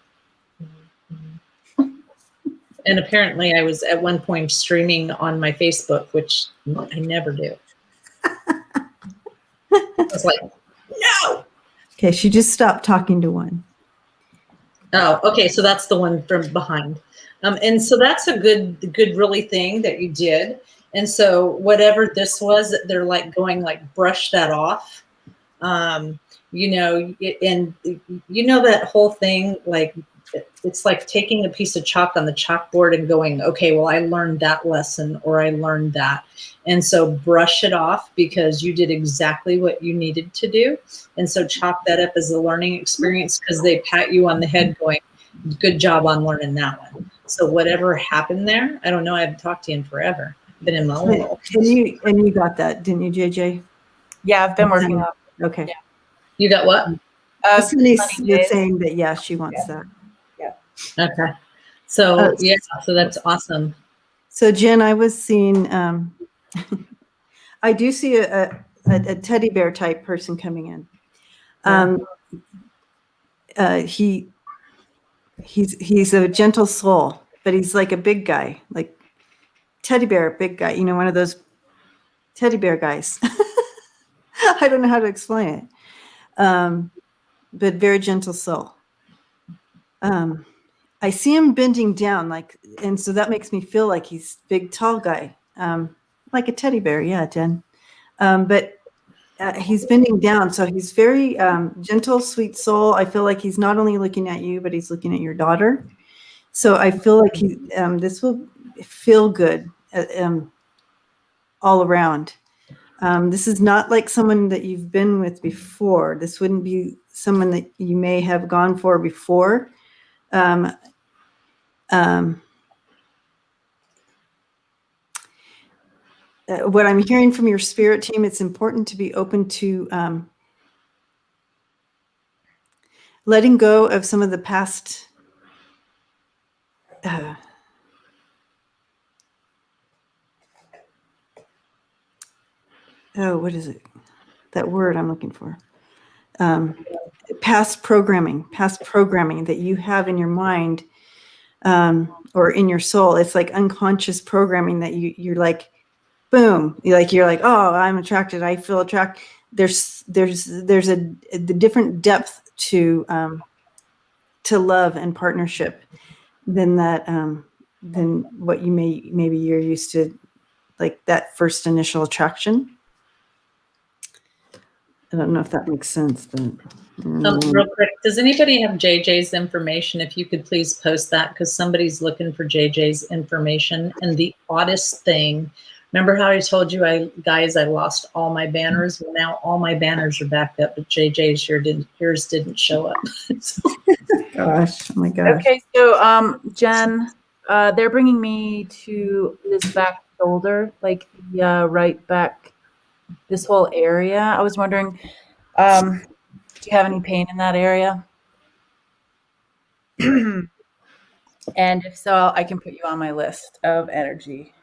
And apparently I was at one point streaming on my Facebook, which I never do. I was like, no. Okay, she just stopped talking to one. Oh, okay. So that's the one from behind. And so that's a good really thing that you did. And so whatever this was, they're like going like, brush that off. You know, and you know, that whole thing, like, it's like taking a piece of chalk on the chalkboard and going, okay, well, I learned that lesson, or I learned that. And so brush it off, because you did exactly what you needed to do. And so chalk that up as a learning experience, because they pat you on the head going, good job on learning that one. So whatever happened there, I don't know, I haven't talked to you in forever. Been in my own world. And you got that, didn't you, JJ? Yeah, I've been working on it. Okay. Yeah. You got what? Cindy's saying that, yeah, she wants that. Yeah. Okay. So yeah, so that's awesome. So Jen, I was seeing, I do see a teddy bear type person coming in. He's a gentle soul, but he's like a big guy, like teddy bear, big guy, you know, one of those teddy bear guys. I don't know how to explain it. But very gentle soul. I see him bending down, like, and so that makes me feel like he's big, tall guy, like a teddy bear. Yeah, Jen. But he's bending down, so he's very gentle, sweet soul. I feel like he's not only looking at you, but he's looking at your daughter. So I feel like this will feel good all around. This is not like someone that you've been with before. This wouldn't be someone that you may have gone for before. What I'm hearing from your spirit team, it's important to be open to letting go of some of the past what is it? That word I'm looking for. Past programming that you have in your mind or in your soul. It's like unconscious programming that you're like, boom, you're like, oh, I'm attracted. I feel attracted. There's the different depth to love and partnership than what you maybe you're used to, like that first initial attraction. I don't know if that makes sense, but Real quick, does anybody have JJ's information? If you could please post that, because somebody's looking for JJ's information. And the oddest thing, remember how I told you, I lost all my banners? Well, now all my banners are back up, but JJ's yours didn't show up. gosh, oh my gosh. Okay, so Jen, they're bringing me to this back shoulder, like the right back, this whole area. I was wondering, do you have any pain in that area? And if so, I can put you on my list of energy.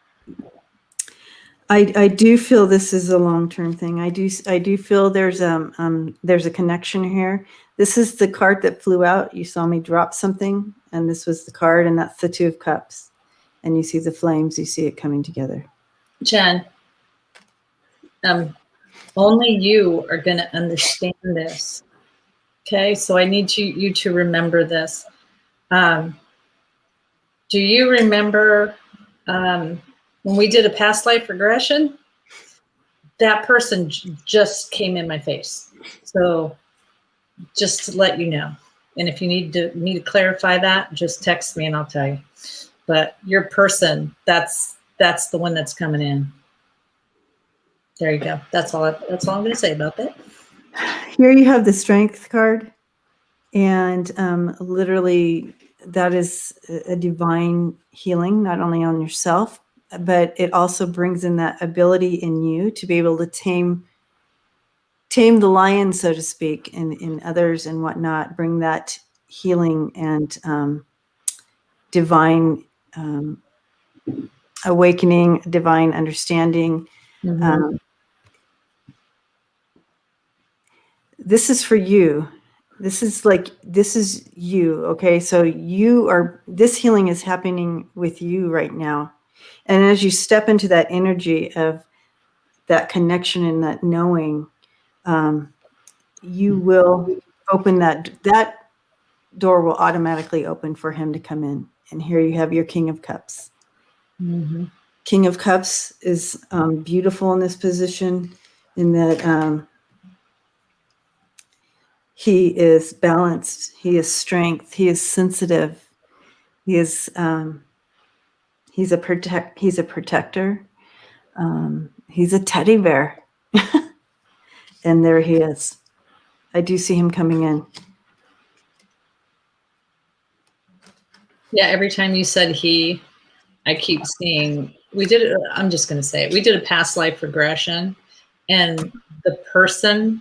I do feel this is a long-term thing. I do feel there's a connection here. This is the card that flew out. You saw me drop something, and this was the card, and that's the Two of Cups. And you see the flames. You see it coming together. Jen, only you are going to understand this. Okay, so I need you to remember this. Do you remember when we did a past life regression? That person just came in my face. So just to let you know. And if you need to clarify that, just text me and I'll tell you. But your person, that's the one that's coming in. There you go. That's all I'm going to say about that. Here you have the Strength card. And literally, that is a divine healing, not only on yourself, but it also brings in that ability in you to be able to tame the lion, so to speak, in others and whatnot, bring that healing and divine awakening, divine understanding. Mm-hmm. This is for you. This is you. Okay. So this healing is happening with you right now. And as you step into that energy of that connection and that knowing, you will open that door will automatically open for him to come in. And here you have your King of Cups. Mm-hmm. King of Cups is beautiful in this position in that he is balanced. He is strength. He is sensitive. He is he's a protector. He's a teddy bear. And there he is. I do see him coming in. Yeah, every time you said he, I keep seeing, I'm just going to say it. We did a past life regression, and the person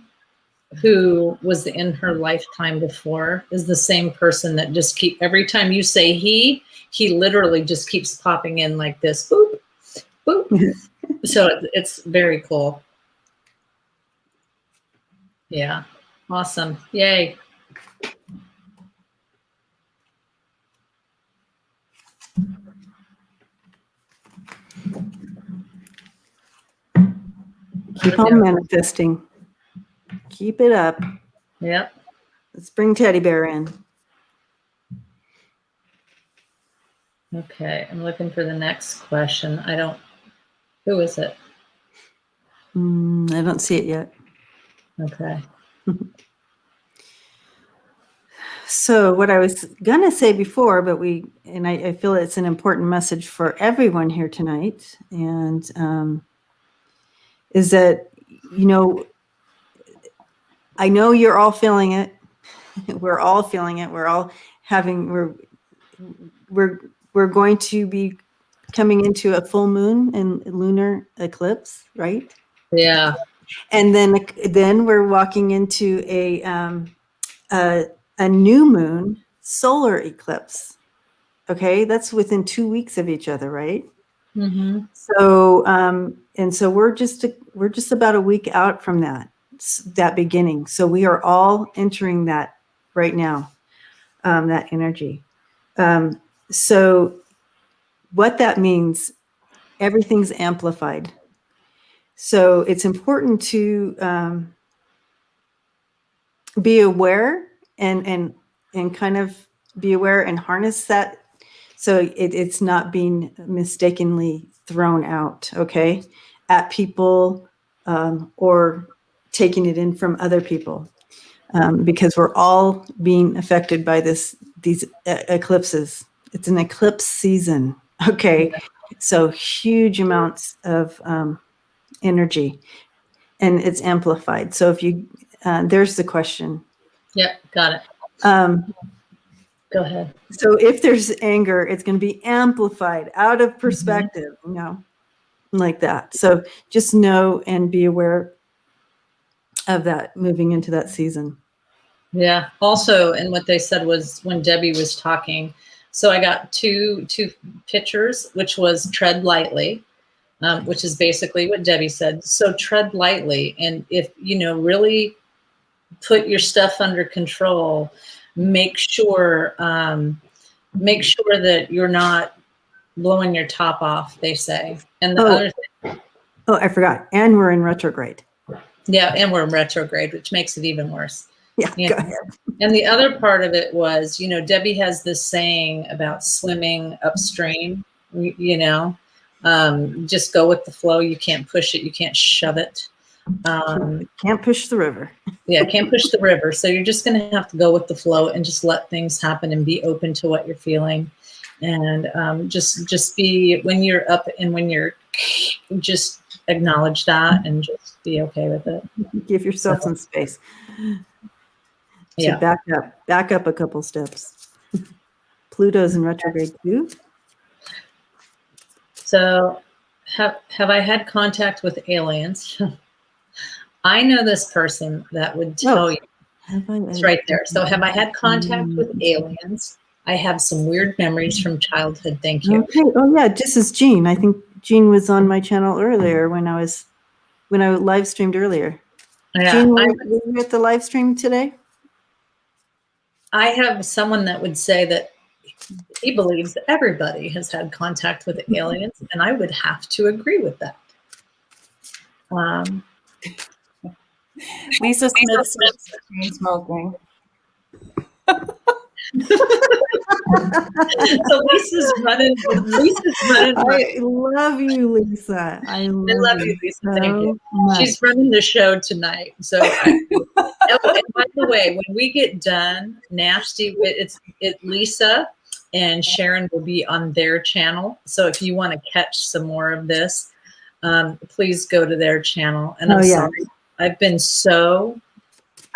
who was in her lifetime before is the same person that just every time you say he literally just keeps popping in like this, boop, boop. So it's very cool. Yeah. Awesome. Yay. Keep on manifesting. Keep it up. Yep. Let's bring Teddy Bear in. Okay. I'm looking for the next question. Who is it? I don't see it yet. Okay. So what I was going to say before, but I feel it's an important message for everyone here tonight. And is that, I know you're all feeling it. We're all feeling it. We're all we're going to be coming into a full moon and lunar eclipse, right? Yeah. And then we're walking into a new moon solar eclipse. Okay, that's within 2 weeks of each other, right? Mm-hmm. So so we're just about a week out from that beginning. So we are all entering that right now, that energy. So what that means, everything's amplified. So it's important to be aware and kind of be aware and harness that, so it's not being mistakenly thrown out, okay, at people or taking it in from other people, because we're all being affected by these eclipses. It's an eclipse season. Okay. So huge amounts of energy, and it's amplified. So if you, there's the question. Yep, got it. Go ahead. So if there's anger, it's going to be amplified out of perspective, like that. So just know and be aware of that moving into that season. Yeah. Also, and what they said was when Debbie was talking, so I got two pictures, which was tread lightly, which is basically what Debbie said. So tread lightly. And if, really put your stuff under control, make sure that you're not blowing your top off, they say. And the other thing. Oh, I forgot. And we're in retrograde. Yeah. And we're in retrograde, which makes it even worse. Yeah. Go ahead. And the other part of it was, Debbie has this saying about swimming upstream, just go with the flow. You can't push it. You can't shove it. Can't push the river. Yeah, can't push the river. So you're just going to have to go with the flow and just let things happen and be open to what you're feeling. And just be, when you're up and when you're, just acknowledge that and just be okay with it. Give yourself some space. Yeah. Back up a couple steps. Pluto's in retrograde too. So have I had contact with aliens? I know this person that would tell you. It's right there. So have I had contact with aliens? I have some weird memories from childhood. Thank you. Okay. Oh yeah, this is Jean. I think Jean was on my channel earlier when I live streamed earlier. Yeah, Jean, were you at the live stream today? I have someone that would say that he believes that everybody has had contact with aliens, and I would have to agree with that. Lisa Smith says chain smoking. So Lisa's running. I love you, Lisa. I love you, Lisa. So Thank you. much. She's running the show tonight. So, and by the way, when we get done, Nasty, it's Lisa and Sharon will be on their channel. So if you want to catch some more of this, please go to their channel. And I'm sorry, I've been so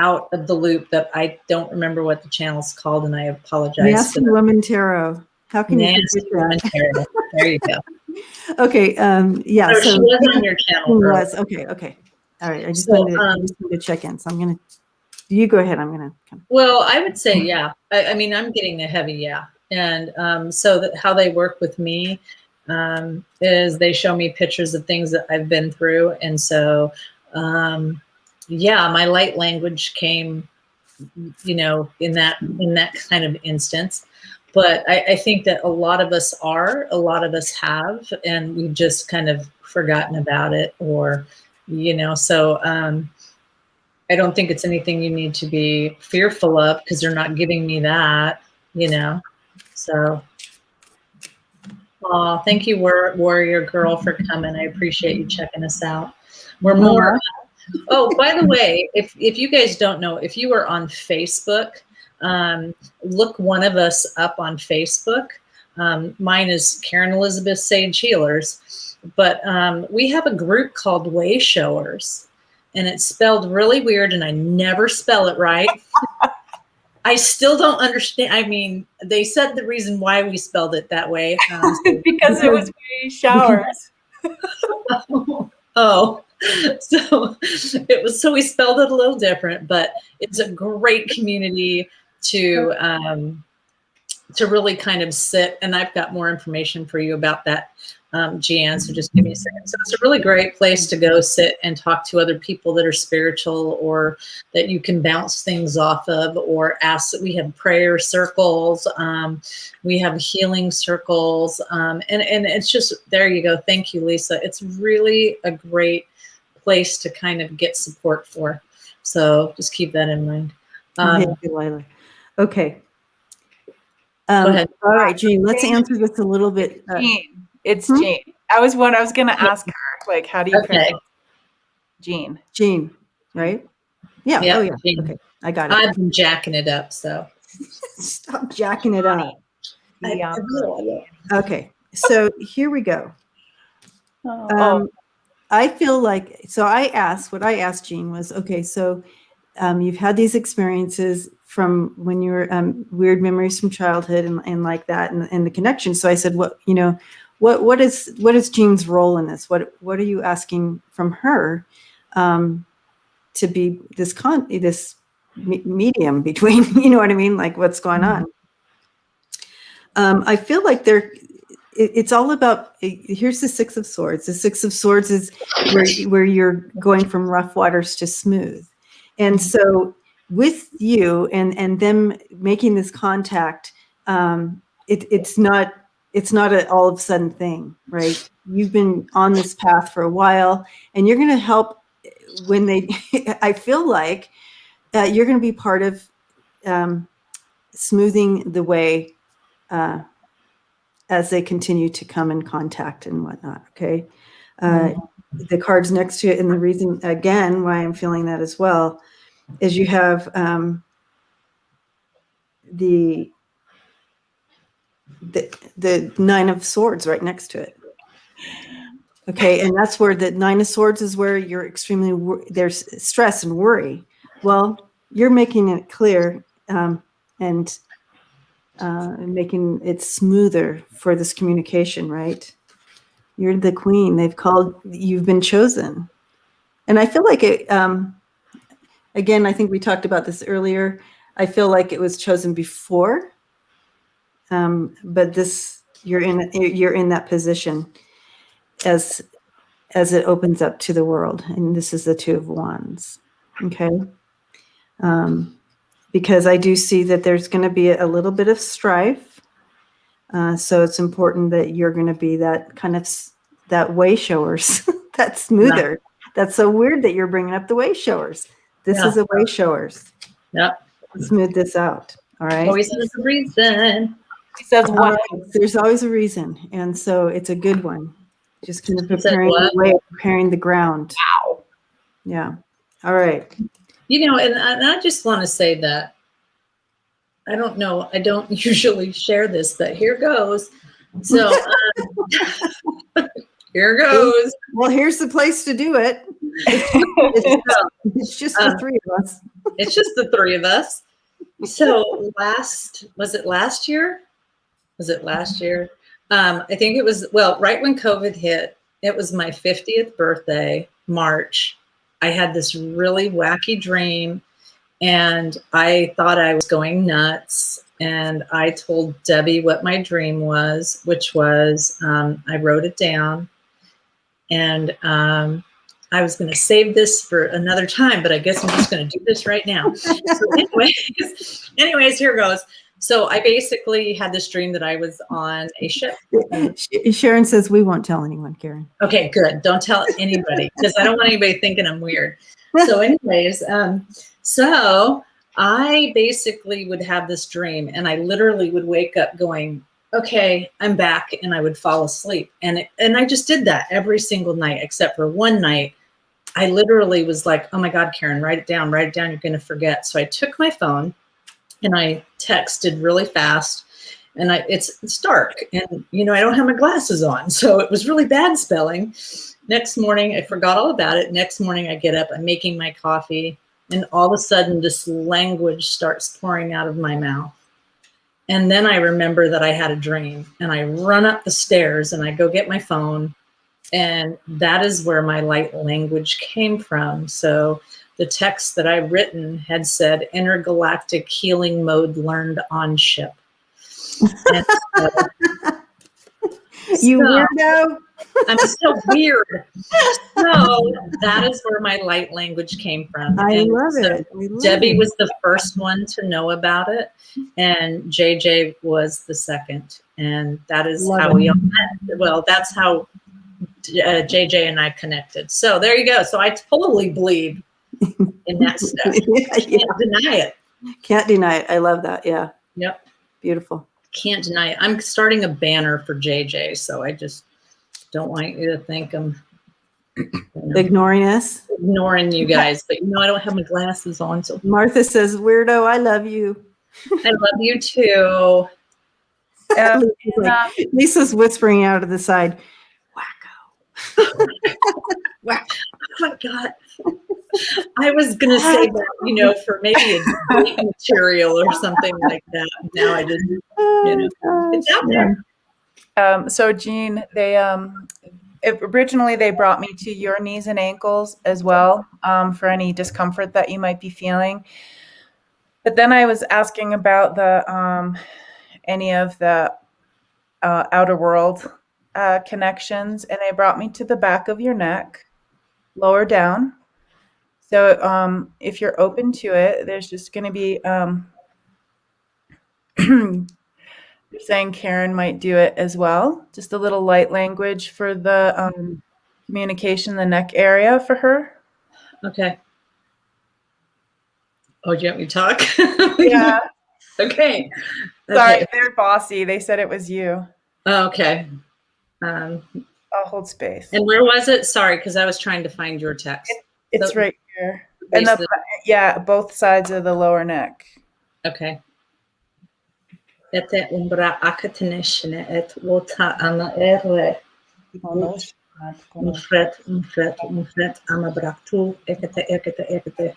out of the loop that I don't remember what the channel's called, and I apologize. Nasty Woman Tarot. How can you forget that? There you go. Okay. Yeah. So she was on your channel. Was. Okay. All right. I just need to check in. So I'm gonna. You go ahead. I'm gonna. Well, I would say yeah. I mean, I'm getting a heavy yeah, and so that how they work with me is they show me pictures of things that I've been through, and so. Yeah, my light language came, in that kind of instance. But I think that a lot of us have, and we've just kind of forgotten about it, or, so I don't think it's anything you need to be fearful of because they're not giving me that, So, thank you, Warrior Girl, for coming. I appreciate you checking us out. We're more. Oh, by the way, if you guys don't know, if you are on Facebook, look one of us up on Facebook. Mine is Karen Elizabeth Sage Healers, but we have a group called Way Showers, and it's spelled really weird, and I never spell it right. I still don't understand. I mean, they said the reason why we spelled it that way. Because it was Way Showers. Oh. So we spelled it a little different, but it's a great community to really kind of sit, and I've got more information for you about that, Jan, so just give me a second. So it's a really great place to go sit and talk to other people that are spiritual or that you can bounce things off of or ask. We have prayer circles, we have healing circles, and it's just, there you go. Thank you, Lisa. It's really a great place to kind of get support for. So just keep that in mind. Thank you, Lila. Okay. Go ahead. All right, Jean, let's answer this a little bit. Jean. It's Jean. I was going to ask her, like, how do you pronounce Jean? Jean. right? Yeah. Yeah, Oh, yeah. Jean. Okay. I got it. I've been jacking it up, so. Stop jacking it up. Yeah. Okay. So here we go. Oh. I feel like, so what I asked Jean was, okay, so you've had these experiences from when you were weird memories from childhood and like that and the connection. So I said, what is Jean's role in this? What are you asking from her to be this medium between, you know what I mean? Like what's going on? I feel like it's all about, here's the Six of Swords. The Six of Swords is where you're going from rough waters to smooth. And so with you and them making this contact, it's not an all of a sudden thing, right? You've been on this path for a while, and you're going to help when they, I feel like you're going to be part of smoothing the way as they continue to come in contact and whatnot. Okay. The cards next to it, and the reason again why I'm feeling that as well is you have the Nine of Swords right next to it. Okay, and that's where the Nine of Swords is where you're extremely there's stress and worry. Well, you're making it clear and making it smoother for this communication, right? You're the queen. You've been chosen. And I feel like it, again, I think we talked about this earlier. I feel like it was chosen before, but you're in that position as it opens up to the world. And this is the Two of Wands. Okay. Because I do see that there's going to be a little bit of strife. So it's important that you're going to be that kind of that way showers, that smoother. Yeah. That's so weird that you're bringing up the way showers. This is a way showers. Yep. Smooth this out. All right. Always has a reason. He says what? There's always a reason. And so it's a good one. Just kind of preparing the way, preparing the ground. Wow. Yeah. All right. You know, and I just want to say that I don't know. I don't usually share this, but here goes. So here goes. Well, here's the place to do it. It's just the three of us. It's just the three of us. So was it last year? I think it was, right when COVID hit, it was my 50th birthday, March. I had this really wacky dream and I thought I was going nuts. And I told Debbie what my dream was, which was, I wrote it down and I was going to save this for another time, but I guess I'm just going to do this right now. So anyways, here goes. So I basically had this dream that I was on a ship. Sharon says we won't tell anyone, Karen. Okay, good. Don't tell anybody because I don't want anybody thinking I'm weird. So anyways, so I basically would have this dream and I literally would wake up going, okay, I'm back, and I would fall asleep. And I just did that every single night, except for one night. I literally was like, oh my God, Karen, write it down, you're going to forget. So I took my phone and I texted really fast, and it's dark, and I don't have my glasses on, so it was really bad spelling. Next morning, I forgot all about it. Next morning, I get up, I'm making my coffee, and all of a sudden, this language starts pouring out of my mouth. And then I remember that I had a dream, and I run up the stairs, and I go get my phone, and that is where my light language came from. So the text that I've written had said intergalactic healing mode learned on ship. And you weirdo. I'm so weird. So that is where my light language came from. I love it. Debbie was the first one to know about it, and JJ was the second. And that is how we all met. Well, that's how JJ and I connected. So there you go. So I totally believe in that stuff. Can't deny it. Can't deny it. I love that. Yeah. Yep. Beautiful. Can't deny it. I'm starting a banner for JJ, so I just don't want you to think I'm Ignoring us. Ignoring you guys, but I don't have my glasses on, so Martha says, "Weirdo, I love you." I love you too. Lisa's whispering out of the side, "Wacko." Wow. Oh my God. I was gonna say that, for maybe a date material or something like that. Now I just, it's out there. So Jean, originally they brought me to your knees and ankles as well, for any discomfort that you might be feeling. But then I was asking about any of the outer world connections, and they brought me to the back of your neck, lower down. So if you're open to it, there's just going to be, you're saying Karen might do it as well. Just a little light language for the communication in the neck area for her. Okay. Oh, do you want me to talk? Yeah. Okay. Sorry, they're bossy. They said it was you. Oh, okay. I'll hold space. And where was it? Sorry, because I was trying to find your text. It's right here. And both sides of the lower neck. Okay. Ete umbra akatinishne et wota ama erwe. Umfret ama braktu ekete.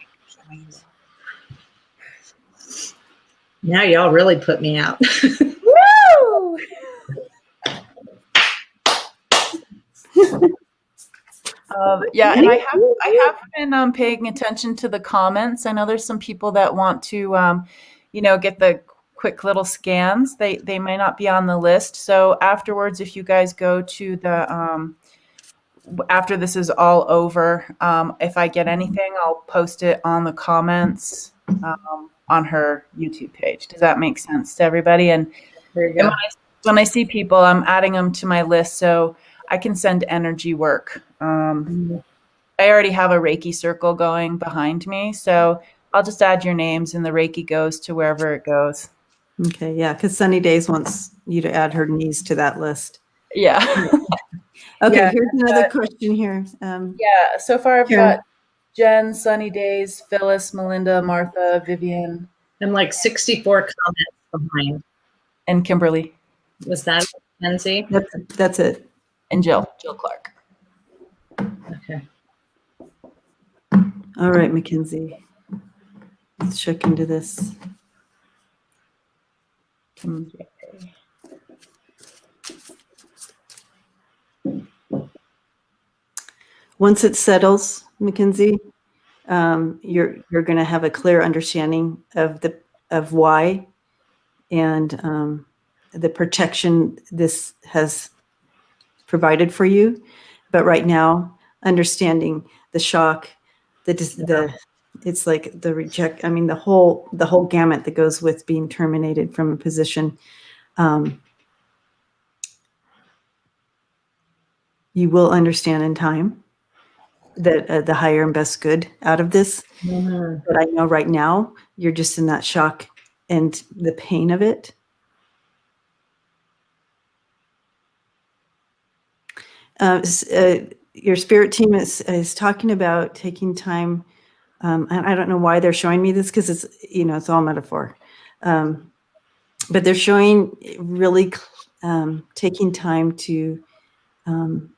Now y'all really put me out. Woo! And I have been paying attention to the comments. I know there's some people that want to, get the quick little scans. They may not be on the list. So afterwards, if you guys go to the after this is all over, if I get anything, I'll post it on the comments on her YouTube page. Does that make sense to everybody? And there you go. When I see people, I'm adding them to my list so I can send energy work. I already have a Reiki circle going behind me, so I'll just add your names and the Reiki goes to wherever it goes. Okay, yeah, because Sunny Days wants you to add her knees to that list. Yeah. Okay, here's another question here. So far I've got Jen, Sunny Days, Phyllis, Melinda, Martha, Vivian. I'm like 64 comments behind. And Kimberly. Was that Mackenzie? That's it. And Jill Clark. Okay. All right, Mackenzie. Let's check into this. Once it settles, Mackenzie, you're going to have a clear understanding of why and the protection this has provided for you. But right now, understanding the shock, it's like the reject. I mean, the whole gamut that goes with being terminated from a position. You will understand in time that the higher and best good out of this. Mm-hmm. But I know right now you're just in that shock and the pain of it. Your spirit team is talking about taking time. And I don't know why they're showing me this because it's all metaphor. But they're showing really taking time to, and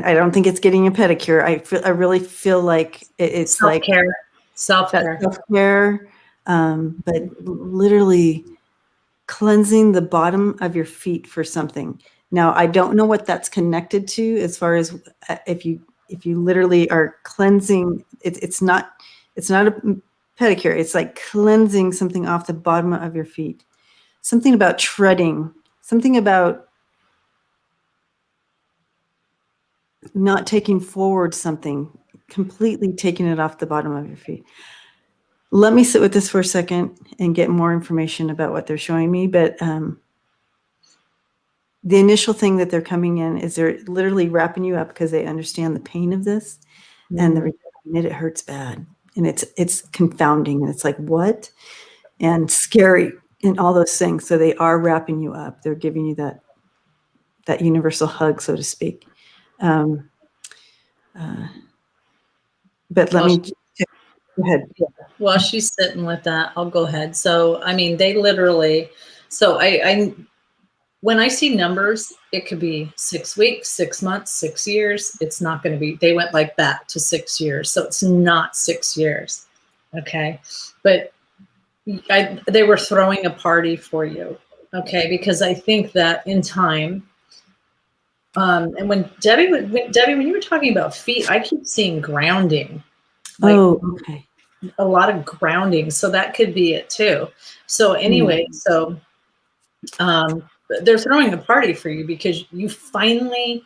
I don't think it's getting a pedicure. I really feel like it's self-care, but literally cleansing the bottom of your feet for something. Now, I don't know what that's connected to as far as if you literally are cleansing, it's not a pedicure. It's like cleansing something off the bottom of your feet. Something about treading, something about not taking forward something, completely taking it off the bottom of your feet. Let me sit with this for a second and get more information about what they're showing me. But the initial thing that they're coming in is they're literally wrapping you up because they understand the pain of this, and it hurts bad, and it's confounding, and it's like what, and scary, and all those things. So they are wrapping you up. They're giving you that universal hug, so to speak. But let me go ahead. While she's sitting with that, I'll go ahead. So, I mean, they literally, so I when I see numbers, it could be 6 weeks, 6 months, 6 years. It's not going to be, they went like that to 6 years. So it's not 6 years. Okay. But they were throwing a party for you. Okay. Because I think that in time, and when Debbie, when you were talking about feet, I keep seeing grounding. Like, okay. A lot of grounding. So that could be it too. So anyway, so they're throwing a party for you because you finally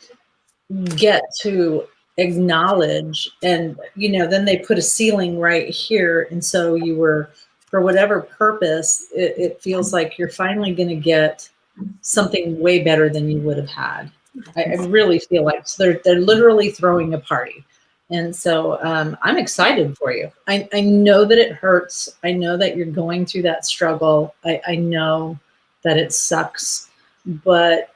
get to acknowledge, and then they put a ceiling right here. And so you were, for whatever purpose, it feels like you're finally going to get something way better than you would have had. I really feel like, so they're literally throwing a party. And so I'm excited for you. I know that it hurts. I know that you're going through that struggle. I know that it sucks, but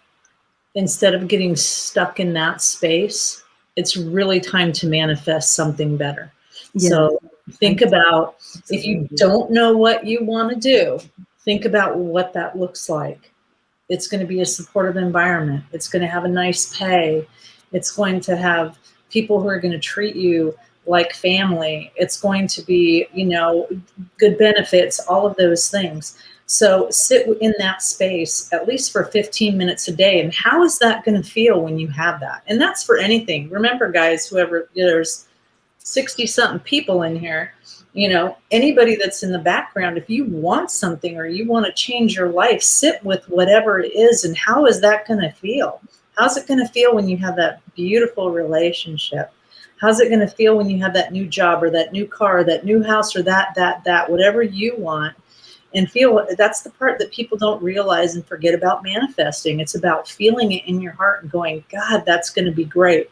instead of getting stuck in that space, it's really time to manifest something better. Yeah. So think about, if you don't know what you want to do, think about what that looks like. It's going to be a supportive environment. It's going to have a nice pay. It's going to have people who are going to treat you like family. It's going to be, good benefits, all of those things. So sit in that space at least for 15 minutes a day. And how is that going to feel when you have that? And that's for anything. Remember, guys, whoever, there's 60 something people in here, anybody that's in the background, if you want something or you want to change your life, sit with whatever it is. And how is that going to feel? How's it going to feel when you have that beautiful relationship? How's it going to feel when you have that new job or that new car, or that new house, or that, whatever you want? And feel, that's the part that people don't realize and forget about manifesting. It's about feeling it in your heart and going, God, that's going to be great.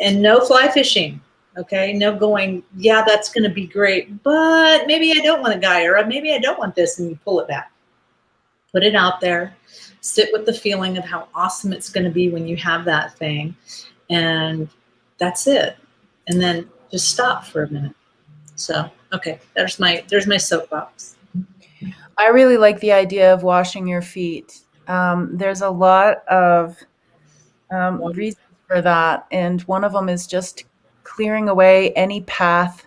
And no fly fishing. Okay. No going, yeah, that's going to be great, but maybe I don't want a guy, or maybe I don't want this. And you pull it back, put it out there, sit with the feeling of how awesome it's going to be when you have that thing. And that's it. And then just stop for a minute. So, okay. There's my soapbox. I really like the idea of washing your feet. There's a lot of reasons for that. And one of them is just clearing away any path,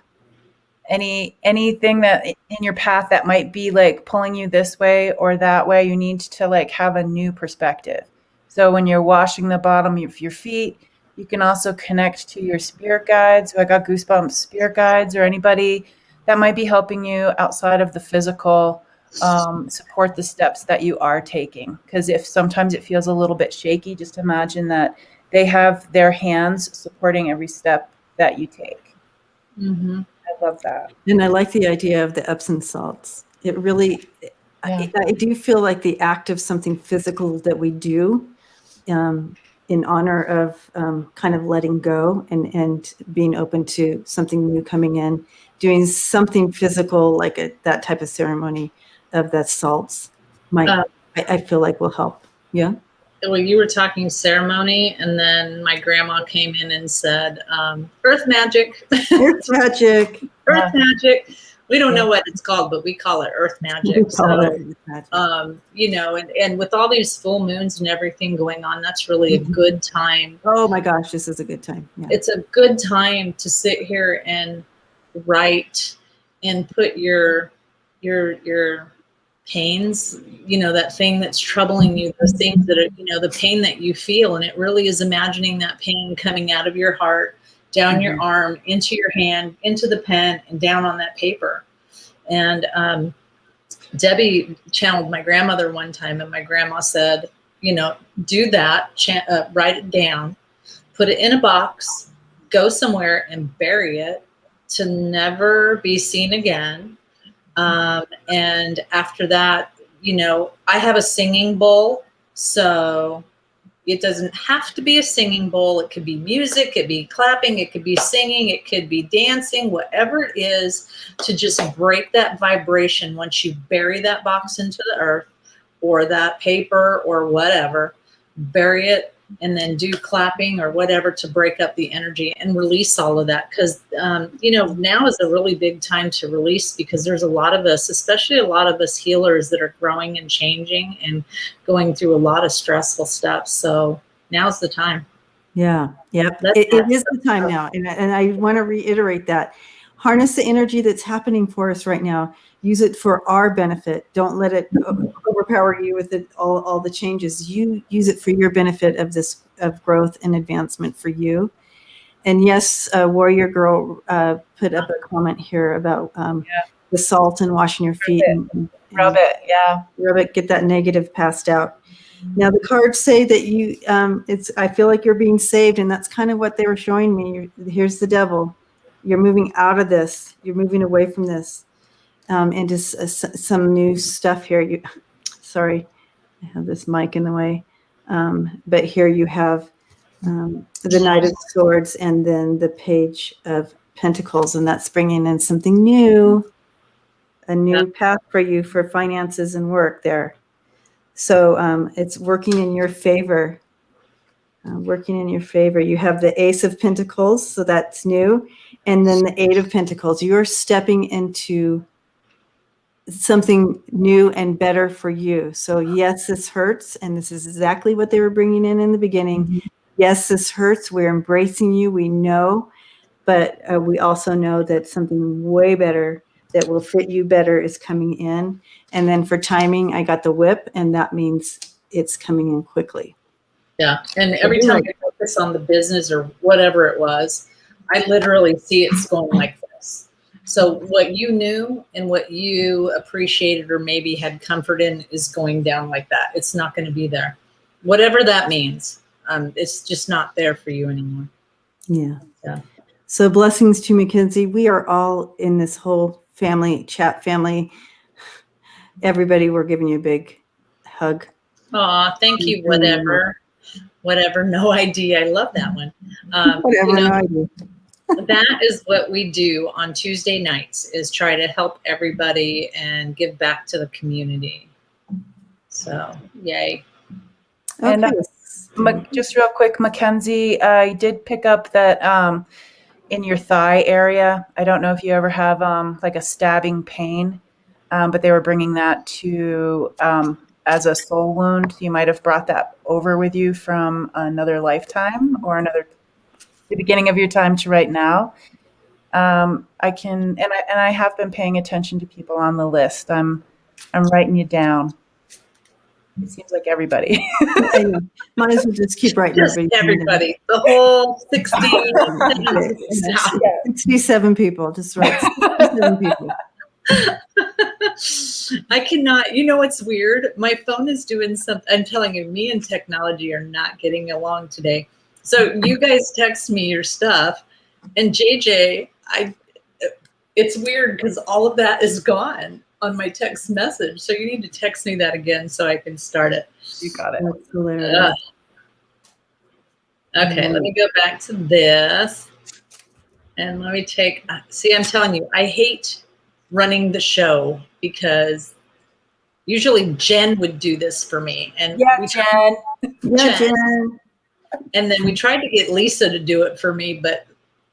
anything that in your path that might be like pulling you this way or that way. You need to like have a new perspective. So when you're washing the bottom of your feet, you can also connect to your spirit guides. So I got goosebumps, spirit guides, or anybody that might be helping you outside of the physical. Support the steps that you are taking. Because if sometimes it feels a little bit shaky, just imagine that they have their hands supporting every step that you take. Mm-hmm. I love that. And I like the idea of the Epsom salts. It really, I do feel like the act of something physical that we do in honor of kind of letting go and being open to something new coming in, doing something physical like that type of ceremony of that salts I feel like will help. Yeah. Well, you were talking ceremony, and then my grandma came in and said, earth magic. Earth magic. Earth magic. We don't know what it's called, but we call it earth magic. And with all these full moons and everything going on, that's really a good time. Oh my gosh, this is a good time. Yeah. It's a good time to sit here and write and put your pains, that thing that's troubling you, those things that are, the pain that you feel. And it really is imagining that pain coming out of your heart, down your arm, into your hand, into the pen, and down on that paper. And Debbie channeled my grandmother one time, and my grandma said, do that, write it down, put it in a box, go somewhere and bury it to never be seen again. And after that, I have a singing bowl, so it doesn't have to be a singing bowl. It could be music, it could be clapping, it could be singing, it could be dancing, whatever it is, to just break that vibration. Once you bury that box into the earth or that paper or whatever, bury it and then do clapping or whatever to break up the energy and release all of that. Because, now is a really big time to release, because there's a lot of us, especially a lot of us healers, that are growing and changing and going through a lot of stressful stuff. So now's the time. Yeah. Yep. It is the time now. And I want to reiterate that. Harness the energy that's happening for us right now. Use it for our benefit. Don't let it overpower you with all the changes. You use it for your benefit of growth and advancement for you. And yes, Warrior Girl put up a comment here about the salt and washing your feet. Rub it. Yeah. Rub it, get that negative passed out. Now the cards say that you, I feel like you're being saved, and that's kind of what they were showing me. Here's the devil. You're moving out of this. You're moving away from this, into some new stuff here. Sorry, I have this mic in the way. But here you have the Knight of Swords and then the Page of Pentacles, and that's bringing in something new, a new path for you for finances and work there. So it's working in your favor. You have the Ace of Pentacles, so that's new. And then the Eight of Pentacles. You're stepping into something new and better for you. So yes, this hurts. And this is exactly what they were bringing in the beginning. Mm-hmm. Yes, this hurts. We're embracing you. We know. But we also know that something way better that will fit you better is coming in. And then for timing, I got the Whip, and that means it's coming in quickly. Yeah. And every time I focus on the business or whatever it was, I literally see it's going like this. So what you knew and what you appreciated or maybe had comfort in is going down like that. It's not going to be there. Whatever that means, it's just not there for you anymore. Yeah. So blessings to Mackenzie. We are all in this whole chat family. Everybody, we're giving you a big hug. Aw, thank you. Whatever, no ID. I love that one. No ID. That is what we do on Tuesday nights, is try to help everybody and give back to the community. So, yay. Okay. And just real quick, Mackenzie, I did pick up that in your thigh area, I don't know if you ever have like a stabbing pain, but they were bringing that to as a soul wound. You might have brought that over with you from another lifetime or the beginning of your time to right now. I have been paying attention to people on the list. I'm writing you down. It seems like everybody. Might as well just keep writing everybody. The whole 67 people. Just write 67 people. I cannot, it's weird. My phone is doing something. I'm telling you, me and technology are not getting along today. So you guys text me your stuff, and JJ, it's weird because all of that is gone on my text message. So you need to text me that again so I can start it. You got it. That's hilarious. Okay, let me go back to this. And let me see, I'm telling you, I hate running the show because usually Jen would do this for me. And Jen. And then we tried to get Lisa to do it for me, but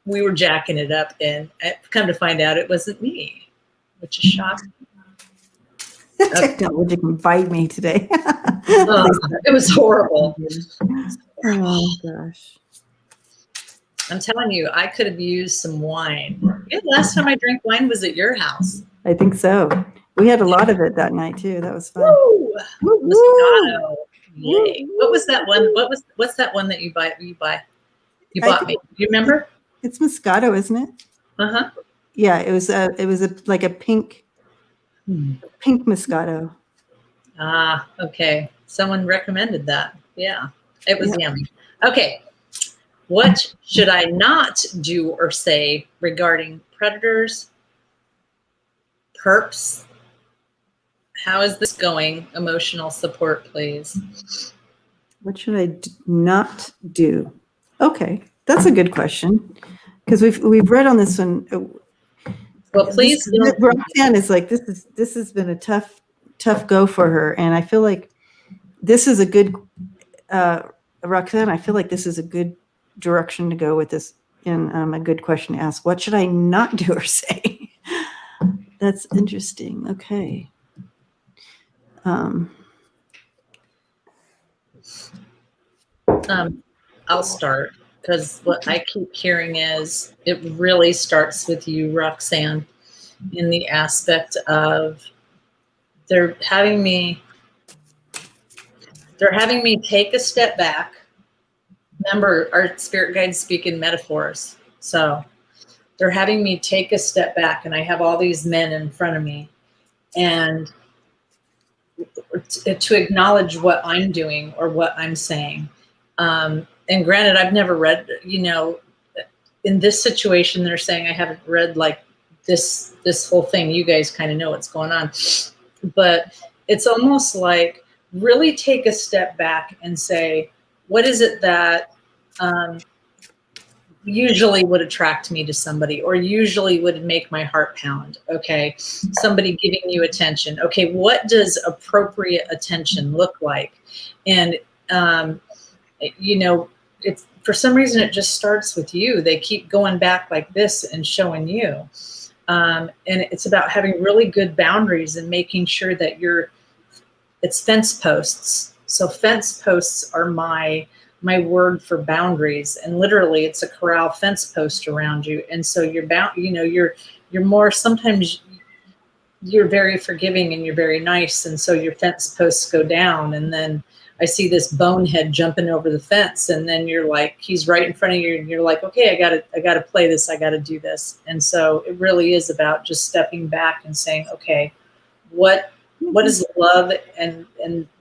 we were jacking it up, and come to find out it wasn't me, which is shocking. Technology can bite me today. It was horrible. Oh gosh. I'm telling you, I could have used some wine. Yeah, the last time I drank wine was at your house. I think so. We had a lot of it that night too. That was fun. Woo! Moscato. Yay. What was that one? What's that one that you bought me? You remember? It's Moscato, isn't it? Uh-huh. Yeah, it was like a pink Moscato. Ah, okay. Someone recommended that. Yeah. It was yummy. Okay. What should I not do or say regarding predators, perps? How is this going? Emotional support, please. What should I not do? Okay, that's a good question, because we've read on this one. Well, please. Roxanne is like, this has been a tough go for her, and I feel like this is a good Roxanne, I feel like this is a good direction to go with this, and a good question to ask. What should I not do or say? That's interesting. Okay. I'll start, because what I keep hearing is it really starts with you, Roxanne, in the aspect of they're having me take a step back. Remember, our spirit guides speak in metaphors. So they're having me take a step back, and I have all these men in front of me, and to acknowledge what I'm doing or what I'm saying. And granted, I've never read, in this situation, they're saying I haven't read like this whole thing. You guys kind of know what's going on, but it's almost like really take a step back and say, what is it that usually would attract me to somebody, or usually would make my heart pound? Okay, somebody giving you attention. Okay, what does appropriate attention look like? And it's, for some reason, it just starts with you. They keep going back like this and showing you. And it's about having really good boundaries and making sure that it's fence posts. So fence posts are my word for boundaries, and literally it's a corral fence post around you. And so you're more, sometimes you're very forgiving and you're very nice. And so your fence posts go down, and then I see this bonehead jumping over the fence, and then you're like, he's right in front of you, and you're like, okay, I gotta play this. I gotta do this. And so it really is about just stepping back and saying, okay, what does love and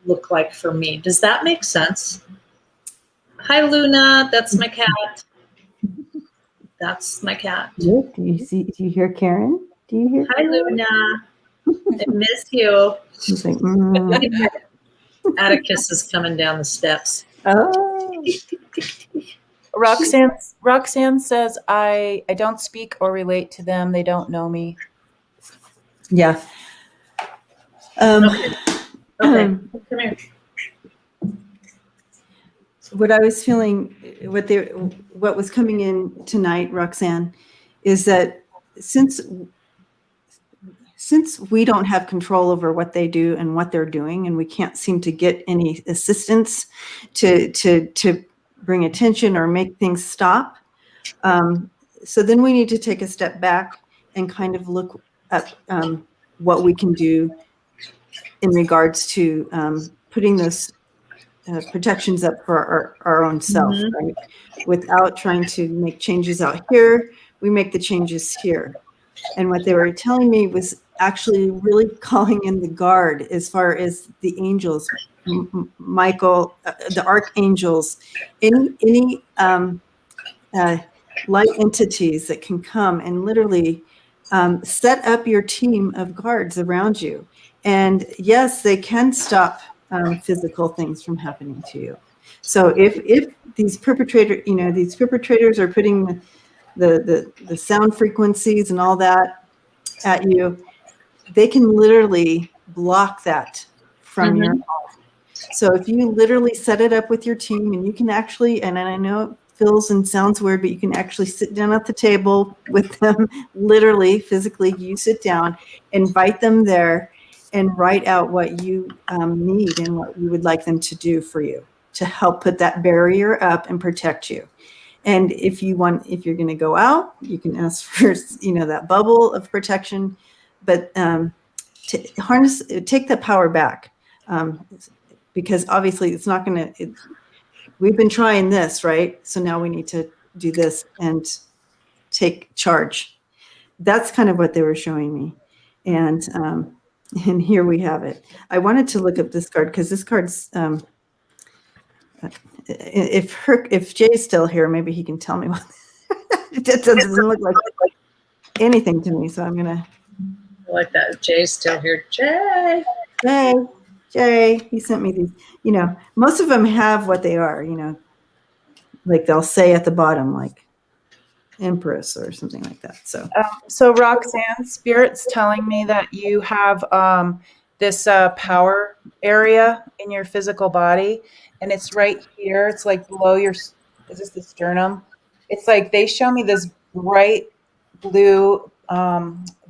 look like for me? Does that make sense? Hi, Luna. That's my cat. That's my cat. Do you hear Karen? Do you hear? Hi, Luna. I miss you. She's like, Atticus is coming down the steps. oh. Roxanne says, I don't speak or relate to them. They don't know me. Yeah. Okay. Come here. What I was feeling, what was coming in tonight, Roxanne, is that since we don't have control over what they do and what they're doing, and we can't seem to get any assistance to bring attention or make things stop, so then we need to take a step back and kind of look at what we can do in regards to putting those protections up for our own self, right? Without trying to make changes out here, we make the changes here. And what they were telling me was actually really calling in the guard as far as the angels, Michael, the archangels, any light entities that can come and literally set up your team of guards around you. And yes, they can stop physical things from happening to you. So if these perpetrators are putting the sound frequencies and all that at you, they can literally block that from your home. So if you literally set it up with your team, and you can actually, and I know it feels and sounds weird, but you can actually sit down at the table with them, literally, physically, you sit down, invite them there, and write out what you need and what you would like them to do for you to help put that barrier up and protect you. And if you're going to go out, you can ask for, that bubble of protection, but to take the power back, because obviously it's not going to, we've been trying this, right? So now we need to do this and take charge. That's kind of what they were showing me. And here we have it. I wanted to look up this card because this card's, if Jay's still here, maybe he can tell me what. It doesn't look like anything to me, so I'm gonna. I like that. Jay's still here. Jay, he sent me these. Most of them have what they are. Like they'll say at the bottom, like Empress or something like that. So Roxanne, Spirit's telling me that you have this power area in your physical body, and it's right here. It's like below your, is this the sternum? It's like they show me this bright blue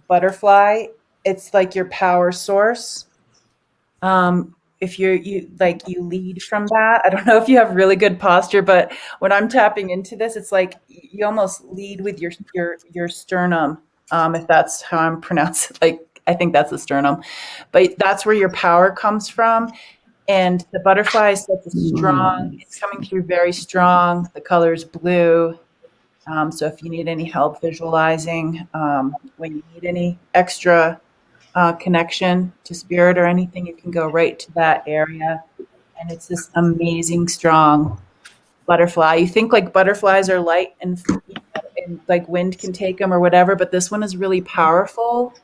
butterfly. It's like your power source. If you lead from that, I don't know if you have really good posture, but when I'm tapping into this, it's like you almost lead with your sternum, if that's how I'm pronouncing it. Like, I think that's the sternum, but that's where your power comes from. And the butterfly is such a strong, it's coming through very strong. The color is blue. So if you need any help visualizing, when you need any extra connection to spirit or anything, you can go right to that area. And it's this amazing, strong butterfly. You think like butterflies are light and like wind can take them or whatever, but this one is really powerful.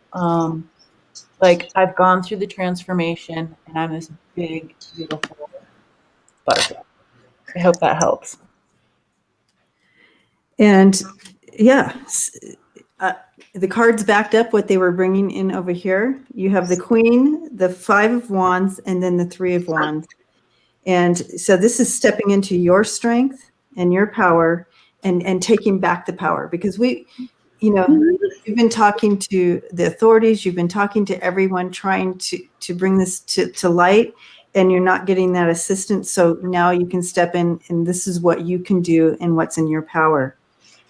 Like I've gone through the transformation and I'm this big, beautiful butterfly. I hope that helps. And yeah, the cards backed up what they were bringing in over here. You have the Queen, the 5 of Wands, and then the 3 of Wands. And so this is stepping into your strength and your power and taking back the power, because you've been talking to the authorities, you've been talking to everyone trying to bring this to light, and you're not getting that assistance. So now you can step in, and this is what you can do and what's in your power.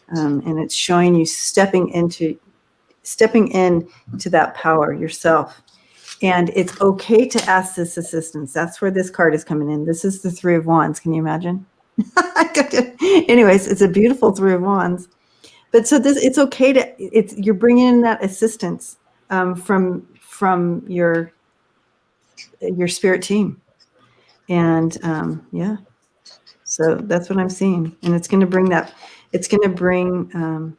And it's showing you stepping in to that power yourself. And it's okay to ask this assistance. That's where this card is coming in. This is the 3 of Wands. Can you imagine? Anyways, it's a beautiful 3 of Wands. But so it's okay you're bringing in that assistance from your spirit team. And yeah, so that's what I'm seeing. And it's going to bring that. It's going to bring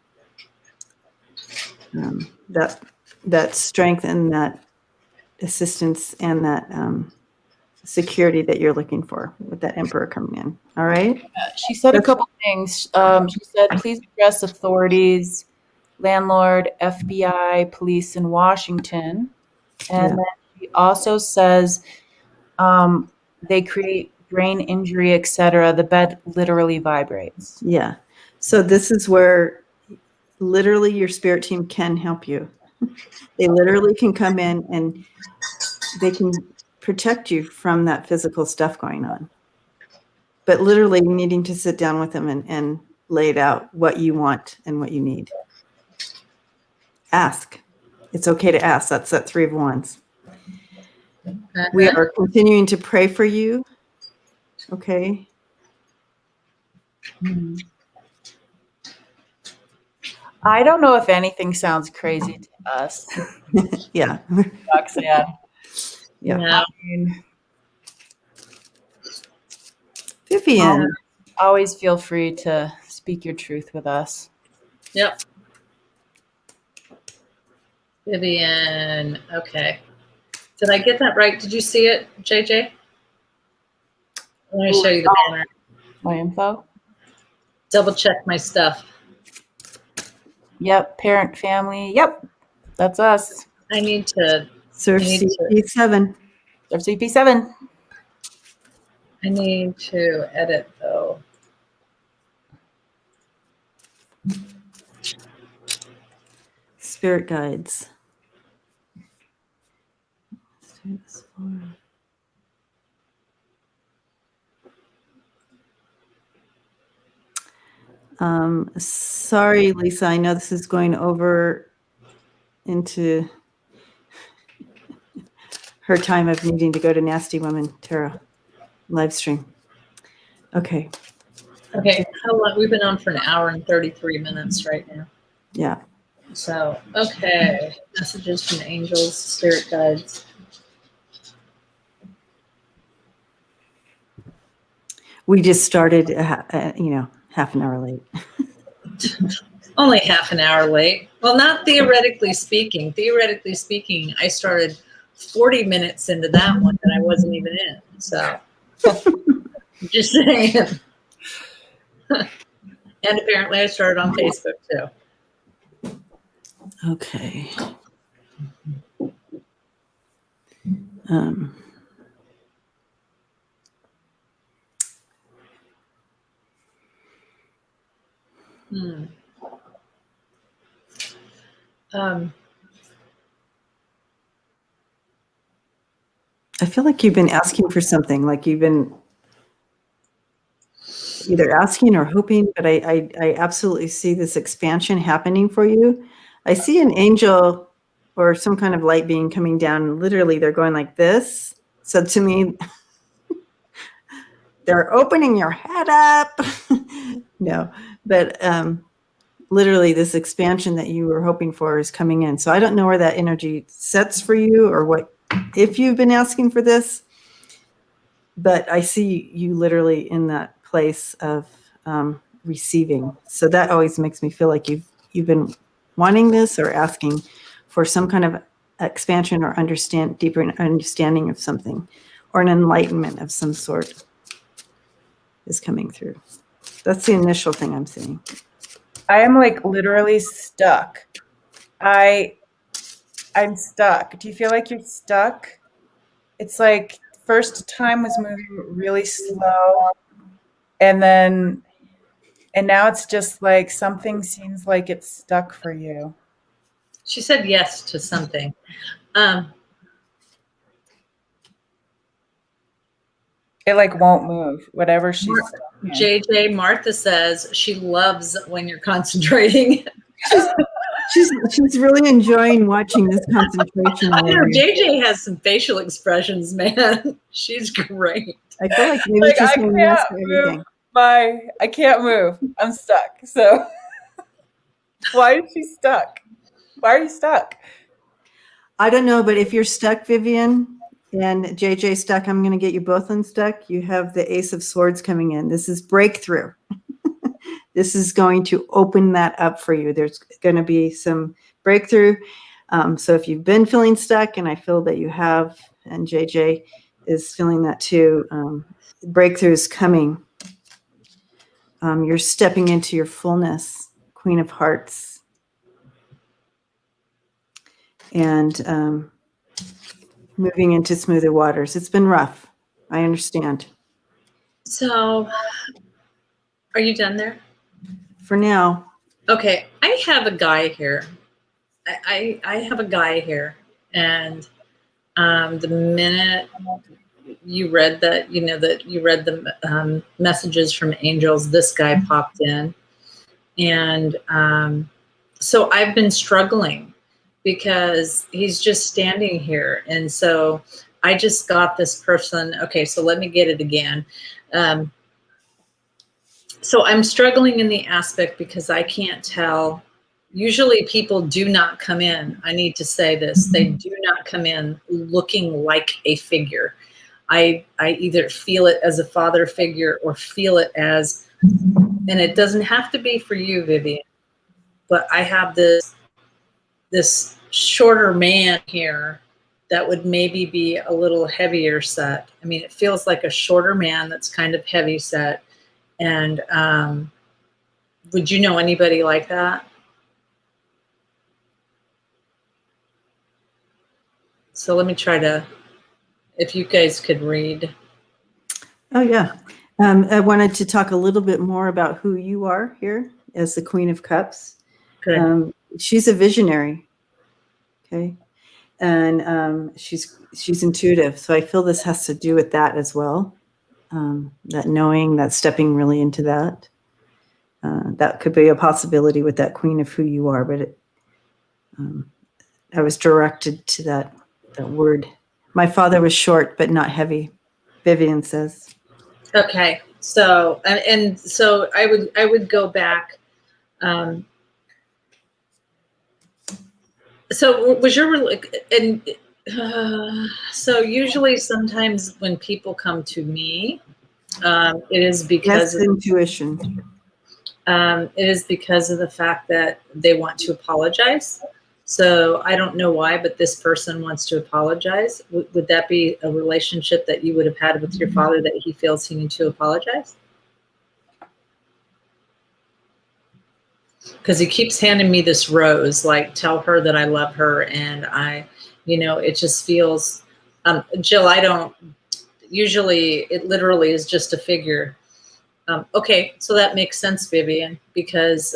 that strength and that assistance and that security that you're looking for with that Emperor coming in. All right. She said a couple things. She said, please address authorities, landlord, FBI, police in Washington. And then she also says they create brain injury, etc. The bed literally vibrates. Yeah. So this is where literally your spirit team can help you. They literally can come in and they can protect you from that physical stuff going on. But literally needing to sit down with them and lay it out, what you want and what you need. Ask. It's okay to ask. That's that 3 of Wands. We are continuing to pray for you. Okay. I don't know if anything sounds crazy to us. Yeah. Roxanne. Yeah. No. Vivian. Always feel free to speak your truth with us. Yep. Vivian. Okay. Did I get that right? Did you see it, JJ? Let me show you the banner. My info? Double check my stuff. Yep. Parent, family. Yep. That's us. I need to. Surf CP7. Surf CP7. I need to edit though. Spirit guides. Sorry, Lisa, I know this is going over into her time of needing to go to Nasty Woman Tarot live stream. Okay. Okay, how long? We've been on for an hour and 33 minutes right now. Yeah. So, okay. Messages from angels, spirit guides. We just started, half an hour late. Only half an hour late. Well, not theoretically speaking. Theoretically speaking, I started 40 minutes into that one that I wasn't even in. So, just saying. And apparently I started on Facebook too. Okay. Um, I feel like you've been asking for something, like you've been either asking or hoping, but I absolutely see this expansion happening for you. I see an angel or some kind of light being coming down. Literally, they're going like this. So to me, they're opening your head up. No, but literally this expansion that you were hoping for is coming in. So I don't know where that energy sets for you or what, if you've been asking for this, but I see you literally in that place of receiving. So that always makes me feel like you've been wanting this or asking for some kind of expansion or deeper understanding of something, or an enlightenment of some sort is coming through. That's the initial thing I'm seeing. I am like literally stuck. I'm stuck. Do you feel like you're stuck? It's like first time was moving really slow, and now it's just like something seems like it's stuck for you. She said yes to something. It like won't move, whatever she's JJ, Martha says she loves when you're concentrating. She's really enjoying watching this concentration. I know JJ has some facial expressions, man. She's great. I feel like maybe she's saying yes to everything. I can't move. I'm stuck. So why is she stuck? Why are you stuck? I don't know, but if you're stuck, Vivian, and JJ stuck, I'm going to get you both unstuck. You have the Ace of Swords coming in. This is breakthrough. This is going to open that up for you. There's going to be some breakthrough. So if you've been feeling stuck, and I feel that you have, and JJ is feeling that too, breakthrough is coming. You're stepping into your fullness, Queen of Hearts. And moving into smoother waters. It's been rough. I understand. So, are you done there? For now. Okay, I have a guy here. I have a guy here, and the minute you read that, you read the messages from angels, this guy popped in, and so I've been struggling because he's just standing here, and so I just got this person. Okay, so let me get it again. So I'm struggling in the aspect because I can't tell. Usually people do not come in. I need to say this. They do not come in looking like a figure. I either feel it as a father figure or feel it as, and it doesn't have to be for you, Vivian, but I have this shorter man here that would maybe be a little heavier set. I mean, it feels like a shorter man that's kind of heavy set. And would you know anybody like that? So let me try to, if you guys could read. Oh, yeah. I wanted to talk a little bit more about who you are here as the Queen of Cups. Good. She's a visionary. Okay. And she's intuitive. So I feel this has to do with that as well. That knowing, that stepping really into that. That could be a possibility with that Queen of who you are, but I was directed to that word. My father was short, but not heavy, Vivian says. Okay. So, and so I would go back. So was your, and so usually sometimes when people come to me, it is because That's intuition. It is because of the fact that they want to apologize. So I don't know why, but this person wants to apologize. Would that be a relationship that you would have had with your father that he feels he needs to apologize? Because he keeps handing me this rose, like, tell her that I love her. And it just feels, Jill, I don't, usually it literally is just a figure. Okay, so that makes sense, Vivian, because,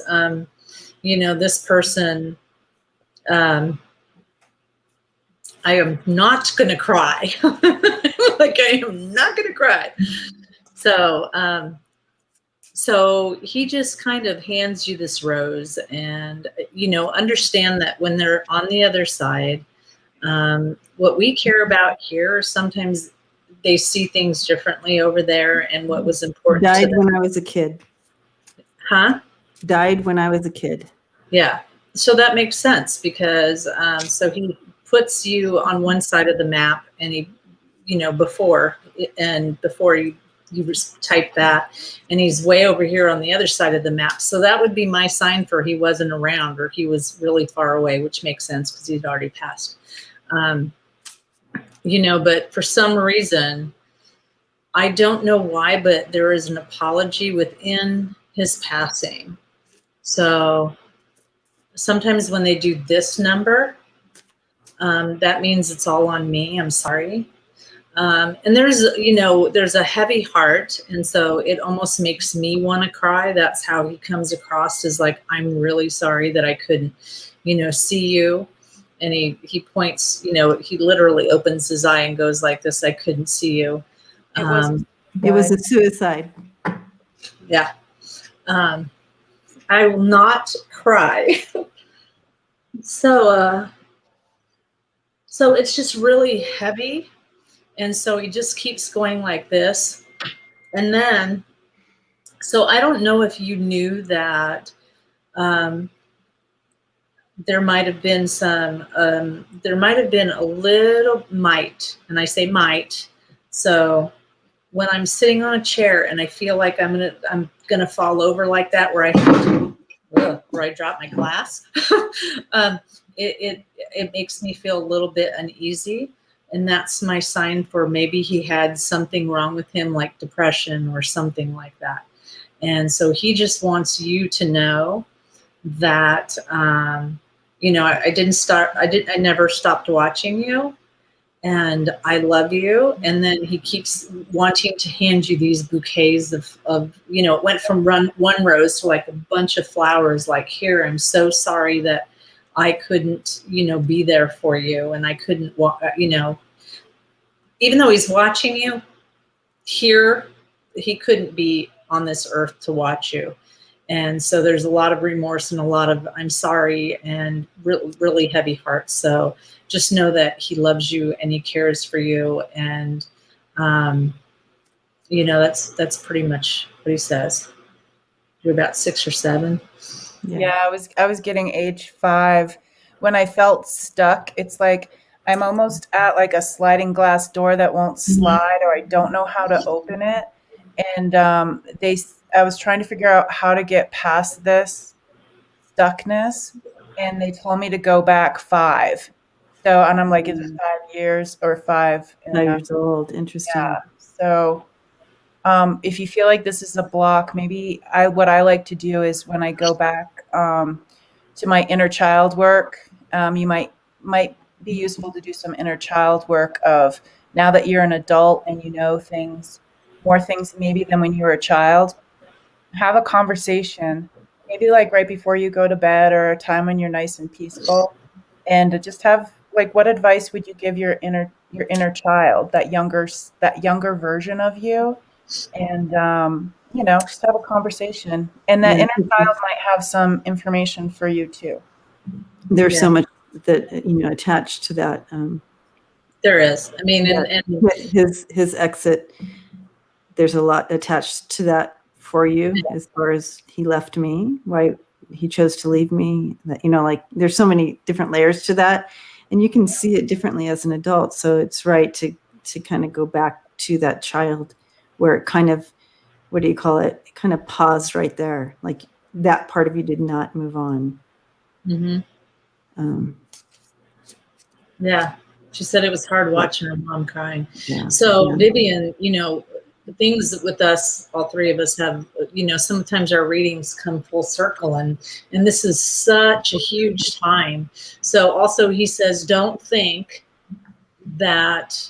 you know, this person, I am not going to cry. Like, I am not going to cry. So, so he just kind of hands you this rose, and, you know, understand that when they're on the other side, what we care about here, sometimes they see things differently over there, and what was important to Died them. when I was a kid. Huh? Died when I was a kid. Yeah. So that makes sense, because so he puts you on one side of the map, and he, you know, before you type that, and he's way over here on the other side of the map. So that would be my sign for he wasn't around, or he was really far away, which makes sense because he'd already passed. You know, but for some reason, I don't know why, but there is an apology within his passing. So sometimes when they do this number, that means it's all on me. I'm sorry. And there's, you know, there's a heavy heart. And so it almost makes me want to cry. That's how he comes across, is like, I'm really sorry that I couldn't, you know, see you. And he points, you know, he literally opens his eye and goes like this, I couldn't see you. It was a suicide. Yeah. I will not cry. So it's just really heavy. And so he just keeps going like this. And then, so I don't know if you knew that there might have been a little might, and I say might. So when I'm sitting on a chair and I feel like I'm gonna fall over like that, where I drop my glass, it makes me feel a little bit uneasy. And that's my sign for maybe he had something wrong with him, like depression or something like that. And so he just wants you to know that, you know, I never stopped watching you, and I love you. And then he keeps wanting to hand you these bouquets of, you know, it went from one rose to like a bunch of flowers, like, here, I'm so sorry that I couldn't, you know, be there for you. And I couldn't, you know, even though he's watching you here, he couldn't be on this earth to watch you. And so there's a lot of remorse and a lot of I'm sorry and really heavy heart. So just know that he loves you and he cares for you. And, you know, that's pretty much what he says. You're about 6 or 7. Yeah, I was getting age 5 when I felt stuck. It's like I'm almost at like a sliding glass door that won't slide, or I don't know how to open it. And I was trying to figure out how to get past this stuckness, and they told me to go back 5. So, and I'm like, is it 5 years or 5? 5 years old. Interesting. Yeah. So, if you feel like this is a block, maybe what I like to do is when I go back to my inner child work, you might be useful to do some inner child work of, now that you're an adult and you know more things maybe than when you were a child, have a conversation, maybe like right before you go to bed, or a time when you're nice and peaceful, and just have like, what advice would you give your inner child, that younger version of you? And you know, just have a conversation, and that inner child might have some information for you too. There's so much that, you know, attached to that. There is. I mean, and his exit, there's a lot attached to that for you, as far as he left me, why he chose to leave me. That, you know, like, there's so many different layers to that, and you can see it differently as an adult. So it's right to kind of go back to that child, where it kind of, what do you call it? It kind of paused right there. Like, that part of you did not move on. Yeah. She said it was hard watching her mom crying. Yeah. So Vivian, you know, the things with us, all 3 of us have, you know, sometimes our readings come full circle, and this is such a huge time. So also he says, don't think that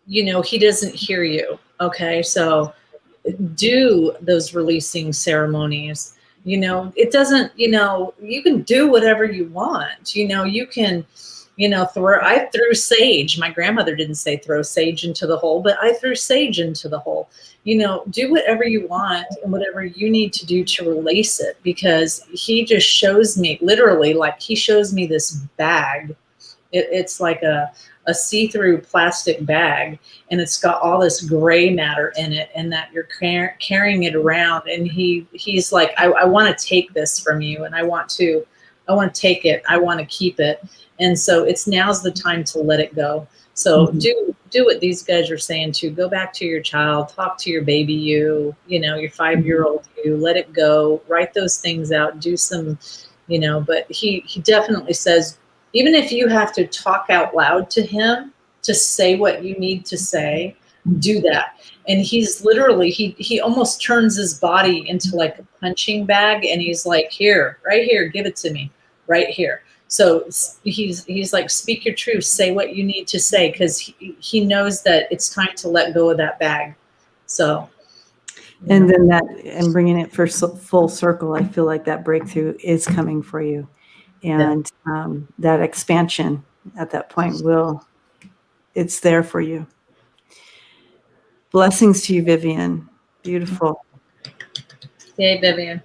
he doesn't hear you. Okay. So do those releasing ceremonies. It doesn't, you can do whatever you want. You can, I threw sage. My grandmother didn't say throw sage into the hole, but I threw sage into the hole. Do whatever you want and whatever you need to do to release it, because he just shows me, literally, like he shows me this bag. It's like a see-through plastic bag, and it's got all this gray matter in it, and that you're carrying it around. And he's like, I want to take this from you, and I want to take it. I want to keep it. And so now's the time to let it go. So do what these guys are saying too. Go back to your child, talk to your baby your 5-year-old you, let it go, write those things out, do some, but he definitely says, even if you have to talk out loud to him to say what you need to say, do that. And he's literally, he almost turns his body into like a punching bag, and he's like, here, right here, give it to me, right here. So he's like, speak your truth, say what you need to say, because he knows that it's time to let go of that bag. So. And then and bringing it for full circle, I feel like that breakthrough is coming for you. And that expansion at that point it's there for you. Blessings to you, Vivian. Beautiful. Yay, Vivian.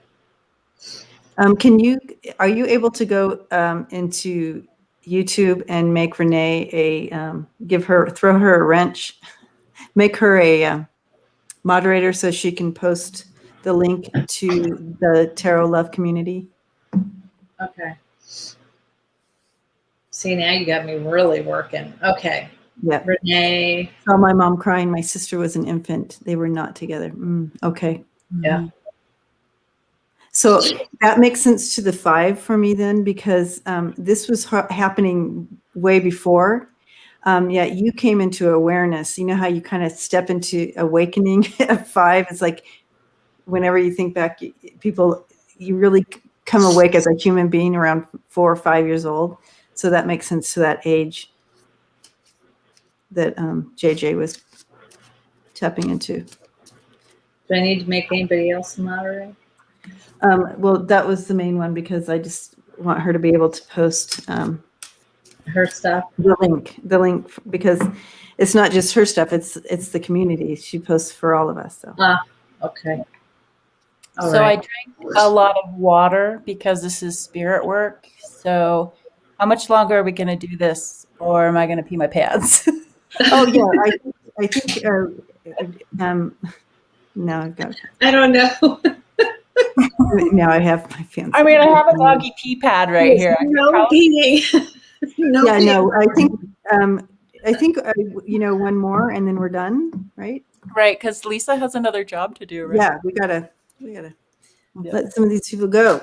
Are you able to go into YouTube and make Renee throw her a wrench, make her a moderator so she can post the link to the Tarot Love community? Okay. See, now you got me really working. Okay. Yeah. Renee. Saw my mom crying. My sister was an infant. They were not together. Okay. Yeah. So that makes sense to the 5 for me then, because this was happening way before. Yet you came into awareness. You know how you kind of step into awakening at 5? It's like whenever you think back, you really come awake as a human being around 4 or 5 years old. So that makes sense to that age that JJ was tapping into. Do I need to make anybody else a moderator? Well, that was the main one, because I just want her to be able to post her stuff. The link, because it's not just her stuff; it's the community. She posts for all of us. So. Okay. All right. I drank a lot of water because this is spirit work. So, how much longer are we going to do this, or am I going to pee my pants? Oh yeah, I think. No, I've got. I don't know. Now I have my pants. I mean, I have a doggy pee pad right here. No peeing. No. Yeah, no. I think one more and then we're done, right? Right, because Lisa has another job to do. Right? Yeah, we gotta let some of these people go.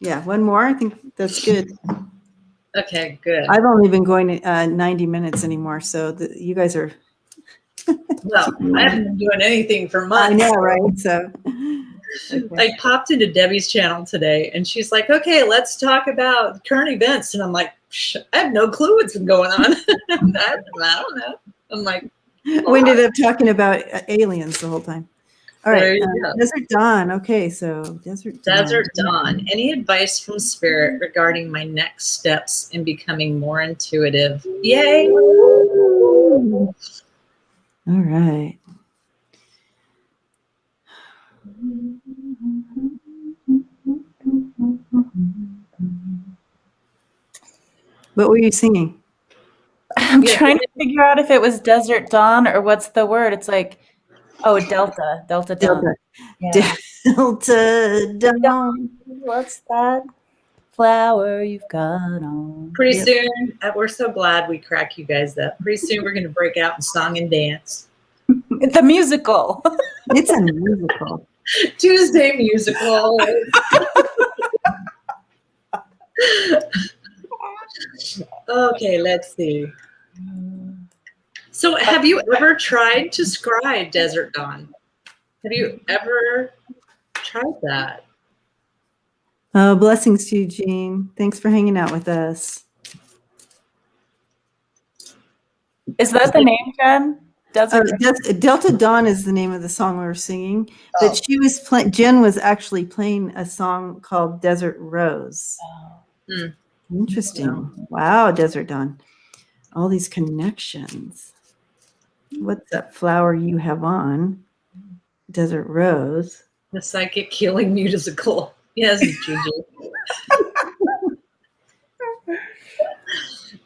Yeah, one more. I think that's good. Okay, good. I've only been going 90 minutes anymore, so you guys are. Well, I haven't been doing anything for months. I know, right? So. Okay. I popped into Debbie's channel today, and she's like, okay, let's talk about current events. And I'm like, I have no clue what's been going on. I don't know. I'm like, we ended up talking about aliens the whole time. All right. Desert Dawn. Okay, so Desert Dawn. Any advice from Spirit regarding my next steps in becoming more intuitive? Yay. All right. What were you singing? I'm trying to figure out if it was Desert Dawn or what's the word. It's like, Delta Dawn. Yeah. Delta Dawn. What's that flower you've got on? Pretty soon, we're so glad we crack you guys up. Pretty soon we're going to break out in song and dance. It's a musical. It's a musical. Tuesday musical. Okay, let's see. So have you ever tried to scry Desert Dawn? Have you ever tried that? Oh, blessings to you, Jean. Thanks for hanging out with us. Is that the name, Jen? Desert. Delta Dawn is the name of the song we were singing, Oh. but she was playing. Jen was actually playing a song called Desert Rose. Mm. Interesting. Wow, Desert Dawn. All these connections. What's that flower you have on? Desert Rose. The Psychic Healing Musical. Yes, Gigi.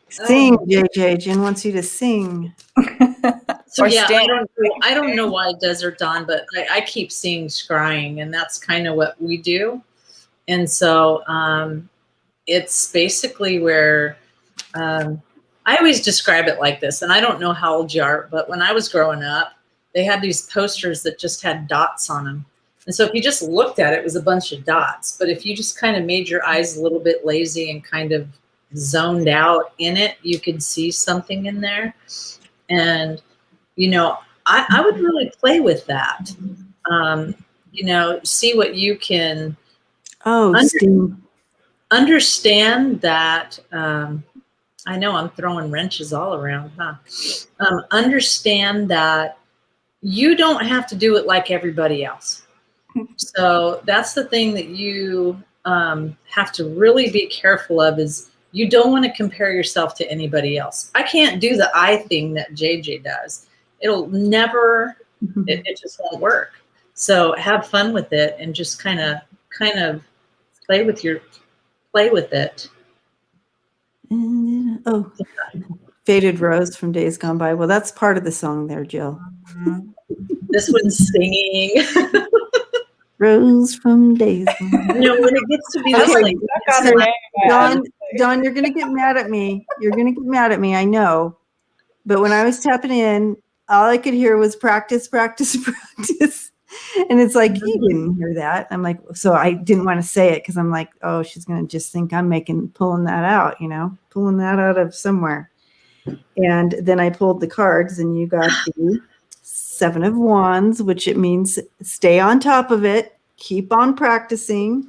Sing, JJ. Jen wants you to sing. So Or yeah, stand. I don't know why Desert Dawn, but I keep seeing scrying, and that's kind of what we do. And so it's basically where I always describe it like this, and I don't know how old you are, but when I was growing up, they had these posters that just had dots on them. And so if you just looked at it, it was a bunch of dots. But if you just kind of made your eyes a little bit lazy and kind of zoned out in it, you could see something in there. And, you know, I would really play with that. You know, see what you can understand that. I know I'm throwing wrenches all around, huh? Understand that you don't have to do it like everybody else. So that's the thing that you have to really be careful of, is you don't want to compare yourself to anybody else. I can't do the I thing that JJ does. It'll never, it just won't work. So have fun with it and just kind of play with it. Oh, Faded Rose from Days Gone By. Well, that's part of the song there, Jill. This one's singing. Rose from Days Gone By. You know, when it gets to be this like, Dawn, you're going to get mad at me. You're going to get mad at me, I know. But when I was tapping in, all I could hear was practice, practice, practice. And it's like, you didn't hear that. I'm like, so I didn't want to say it because I'm like, oh, she's going to just think I'm pulling that out, pulling that out of somewhere. And then I pulled the cards and you got the 7 of Wands, which it means stay on top of it, keep on practicing,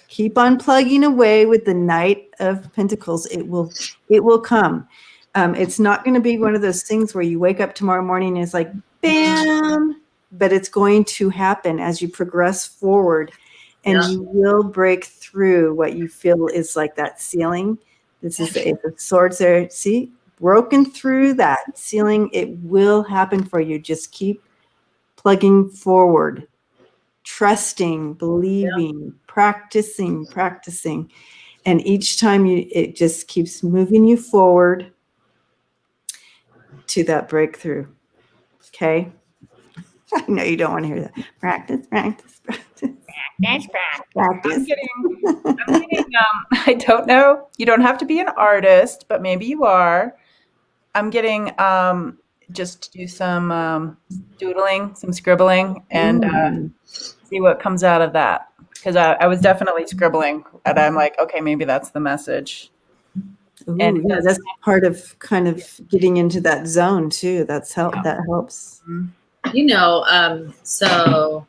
keep on plugging away with the Knight of Pentacles. It will come. It's not going to be one of those things where you wake up tomorrow morning and it's like, bam, but it's going to happen as you progress forward, and you will break through what you feel is like that ceiling. This is the 8 of Swords there. See, broken through that ceiling. It will happen for you. Just keep plugging forward, trusting, believing, practicing. And each time it just keeps moving you forward to that breakthrough. Okay. I know you don't want to hear that. Practice. I'm getting, I don't know. You don't have to be an artist, but maybe you are. I'm getting just do some doodling, some scribbling, and see what comes out of that. Because I was definitely scribbling, and I'm like, okay, maybe that's the message. Ooh, and yeah, that's part of kind of getting into that zone too. That helps. You know, so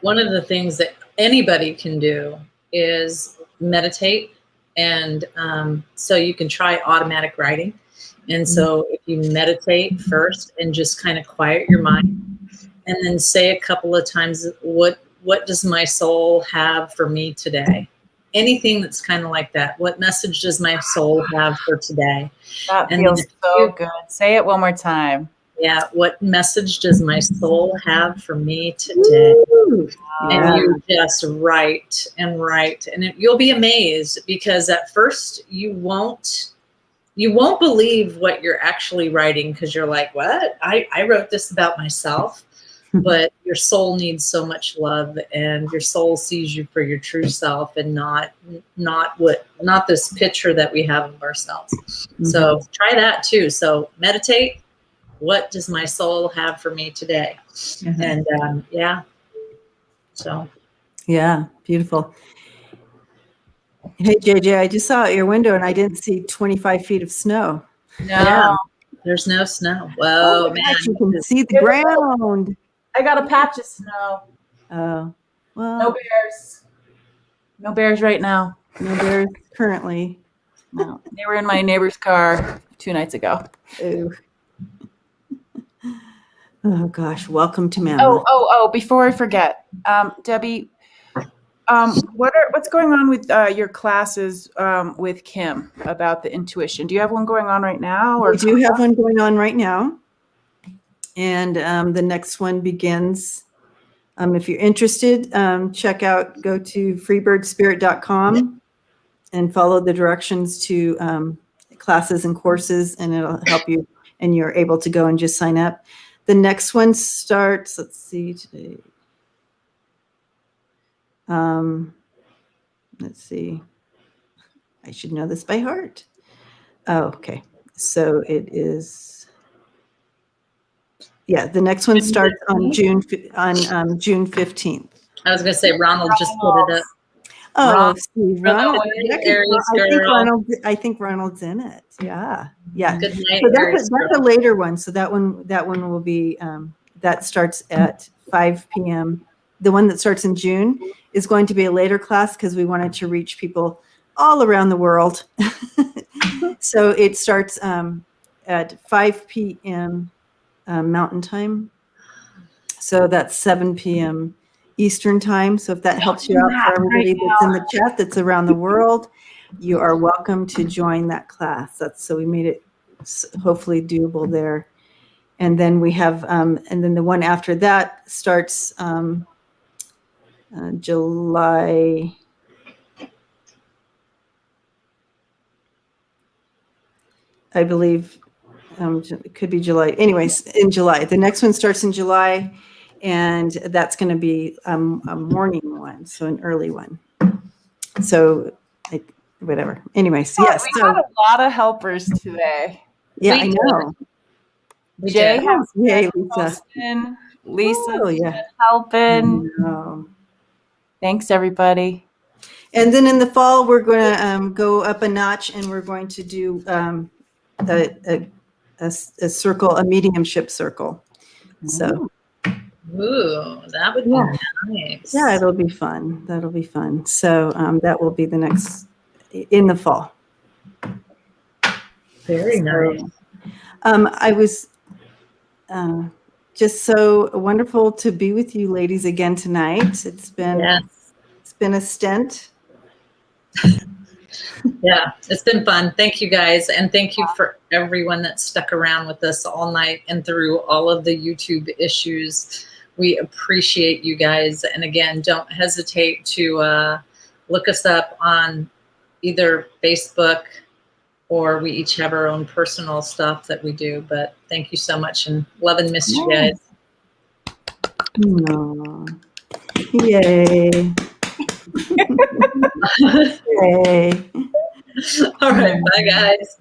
one of the things that anybody can do is meditate. And so you can try automatic writing. And so if you meditate first and just kind of quiet your mind, and then say a couple of times, what does my soul have for me today? Anything that's kind of like that. What message does my soul have for today? That feels so good. Say it one more time. Yeah. What message does my soul have for me today? And you just write. And you'll be amazed, because at first you won't believe what you're actually writing, because you're like, what? I wrote this about myself. But your soul needs so much love, and your soul sees you for your true self, and not this picture that we have of ourselves. So try that too. So meditate. What does my soul have for me today? And so yeah, beautiful. Hey JJ, I just saw out your window and I didn't see 25 feet of snow. No, yeah, there's no snow. Whoa, man! You can see the ground. I got a patch of snow. Oh, well. No bears. No bears right now. No bears currently. No, they were in my neighbor's car 2 nights ago. Ooh. Oh gosh, welcome to Mammoth. Before I forget, Debbie, what's going on with your classes with Kim about the intuition? Do you have one going on right now? Or We do have one going on right now. And the next one begins. If you're interested, go to freebirdspirit.com and follow the directions to classes and courses, and it'll help you, and you're able to go and just sign up. The next one starts, let's see, today. Let's see. I should know this by heart. Oh, okay. So it is, yeah, the next one starts on June 15th. I was going to say, Ronald just put it up. Oh, Steve, Ronald. I think Ronald's in it. Yeah. Yeah. Good night, So that's a later one. So that one will be, that starts at 5 p.m. The one that starts in June is going to be a later class because we wanted to reach people all around the world. So it starts at 5 p.m. Mountain time. So that's 7 p.m. Eastern time. So if that helps you out for everybody that's in the chat that's around the world, you are welcome to join that class. So we made it hopefully doable there. And then we have, and then the one after that starts July. I believe it could be July. Anyways, in July. The next one starts in July, and that's going to be a morning one, so an early one. So, whatever. Anyways, yes. We had a lot of helpers today. Yeah, I know. Jay has Lisa. Lisa helping. Thanks, everybody. And then in the fall, we're going to go up a notch, and we're going to do a circle, a mediumship circle. So, that would be nice. Yeah, it'll be fun. That'll be fun. So that will be the next in the fall. Very nice. I was just so wonderful to be with you ladies again tonight. It's been a stint. Yeah, it's been fun. Thank you guys. And thank you for everyone that stuck around with us all night and through all of the YouTube issues. We appreciate you guys. And again, don't hesitate to look us up on either Facebook, or we each have our own personal stuff that we do. But thank you so much, and love and miss you guys. Yay. Yay. All right. Bye, guys.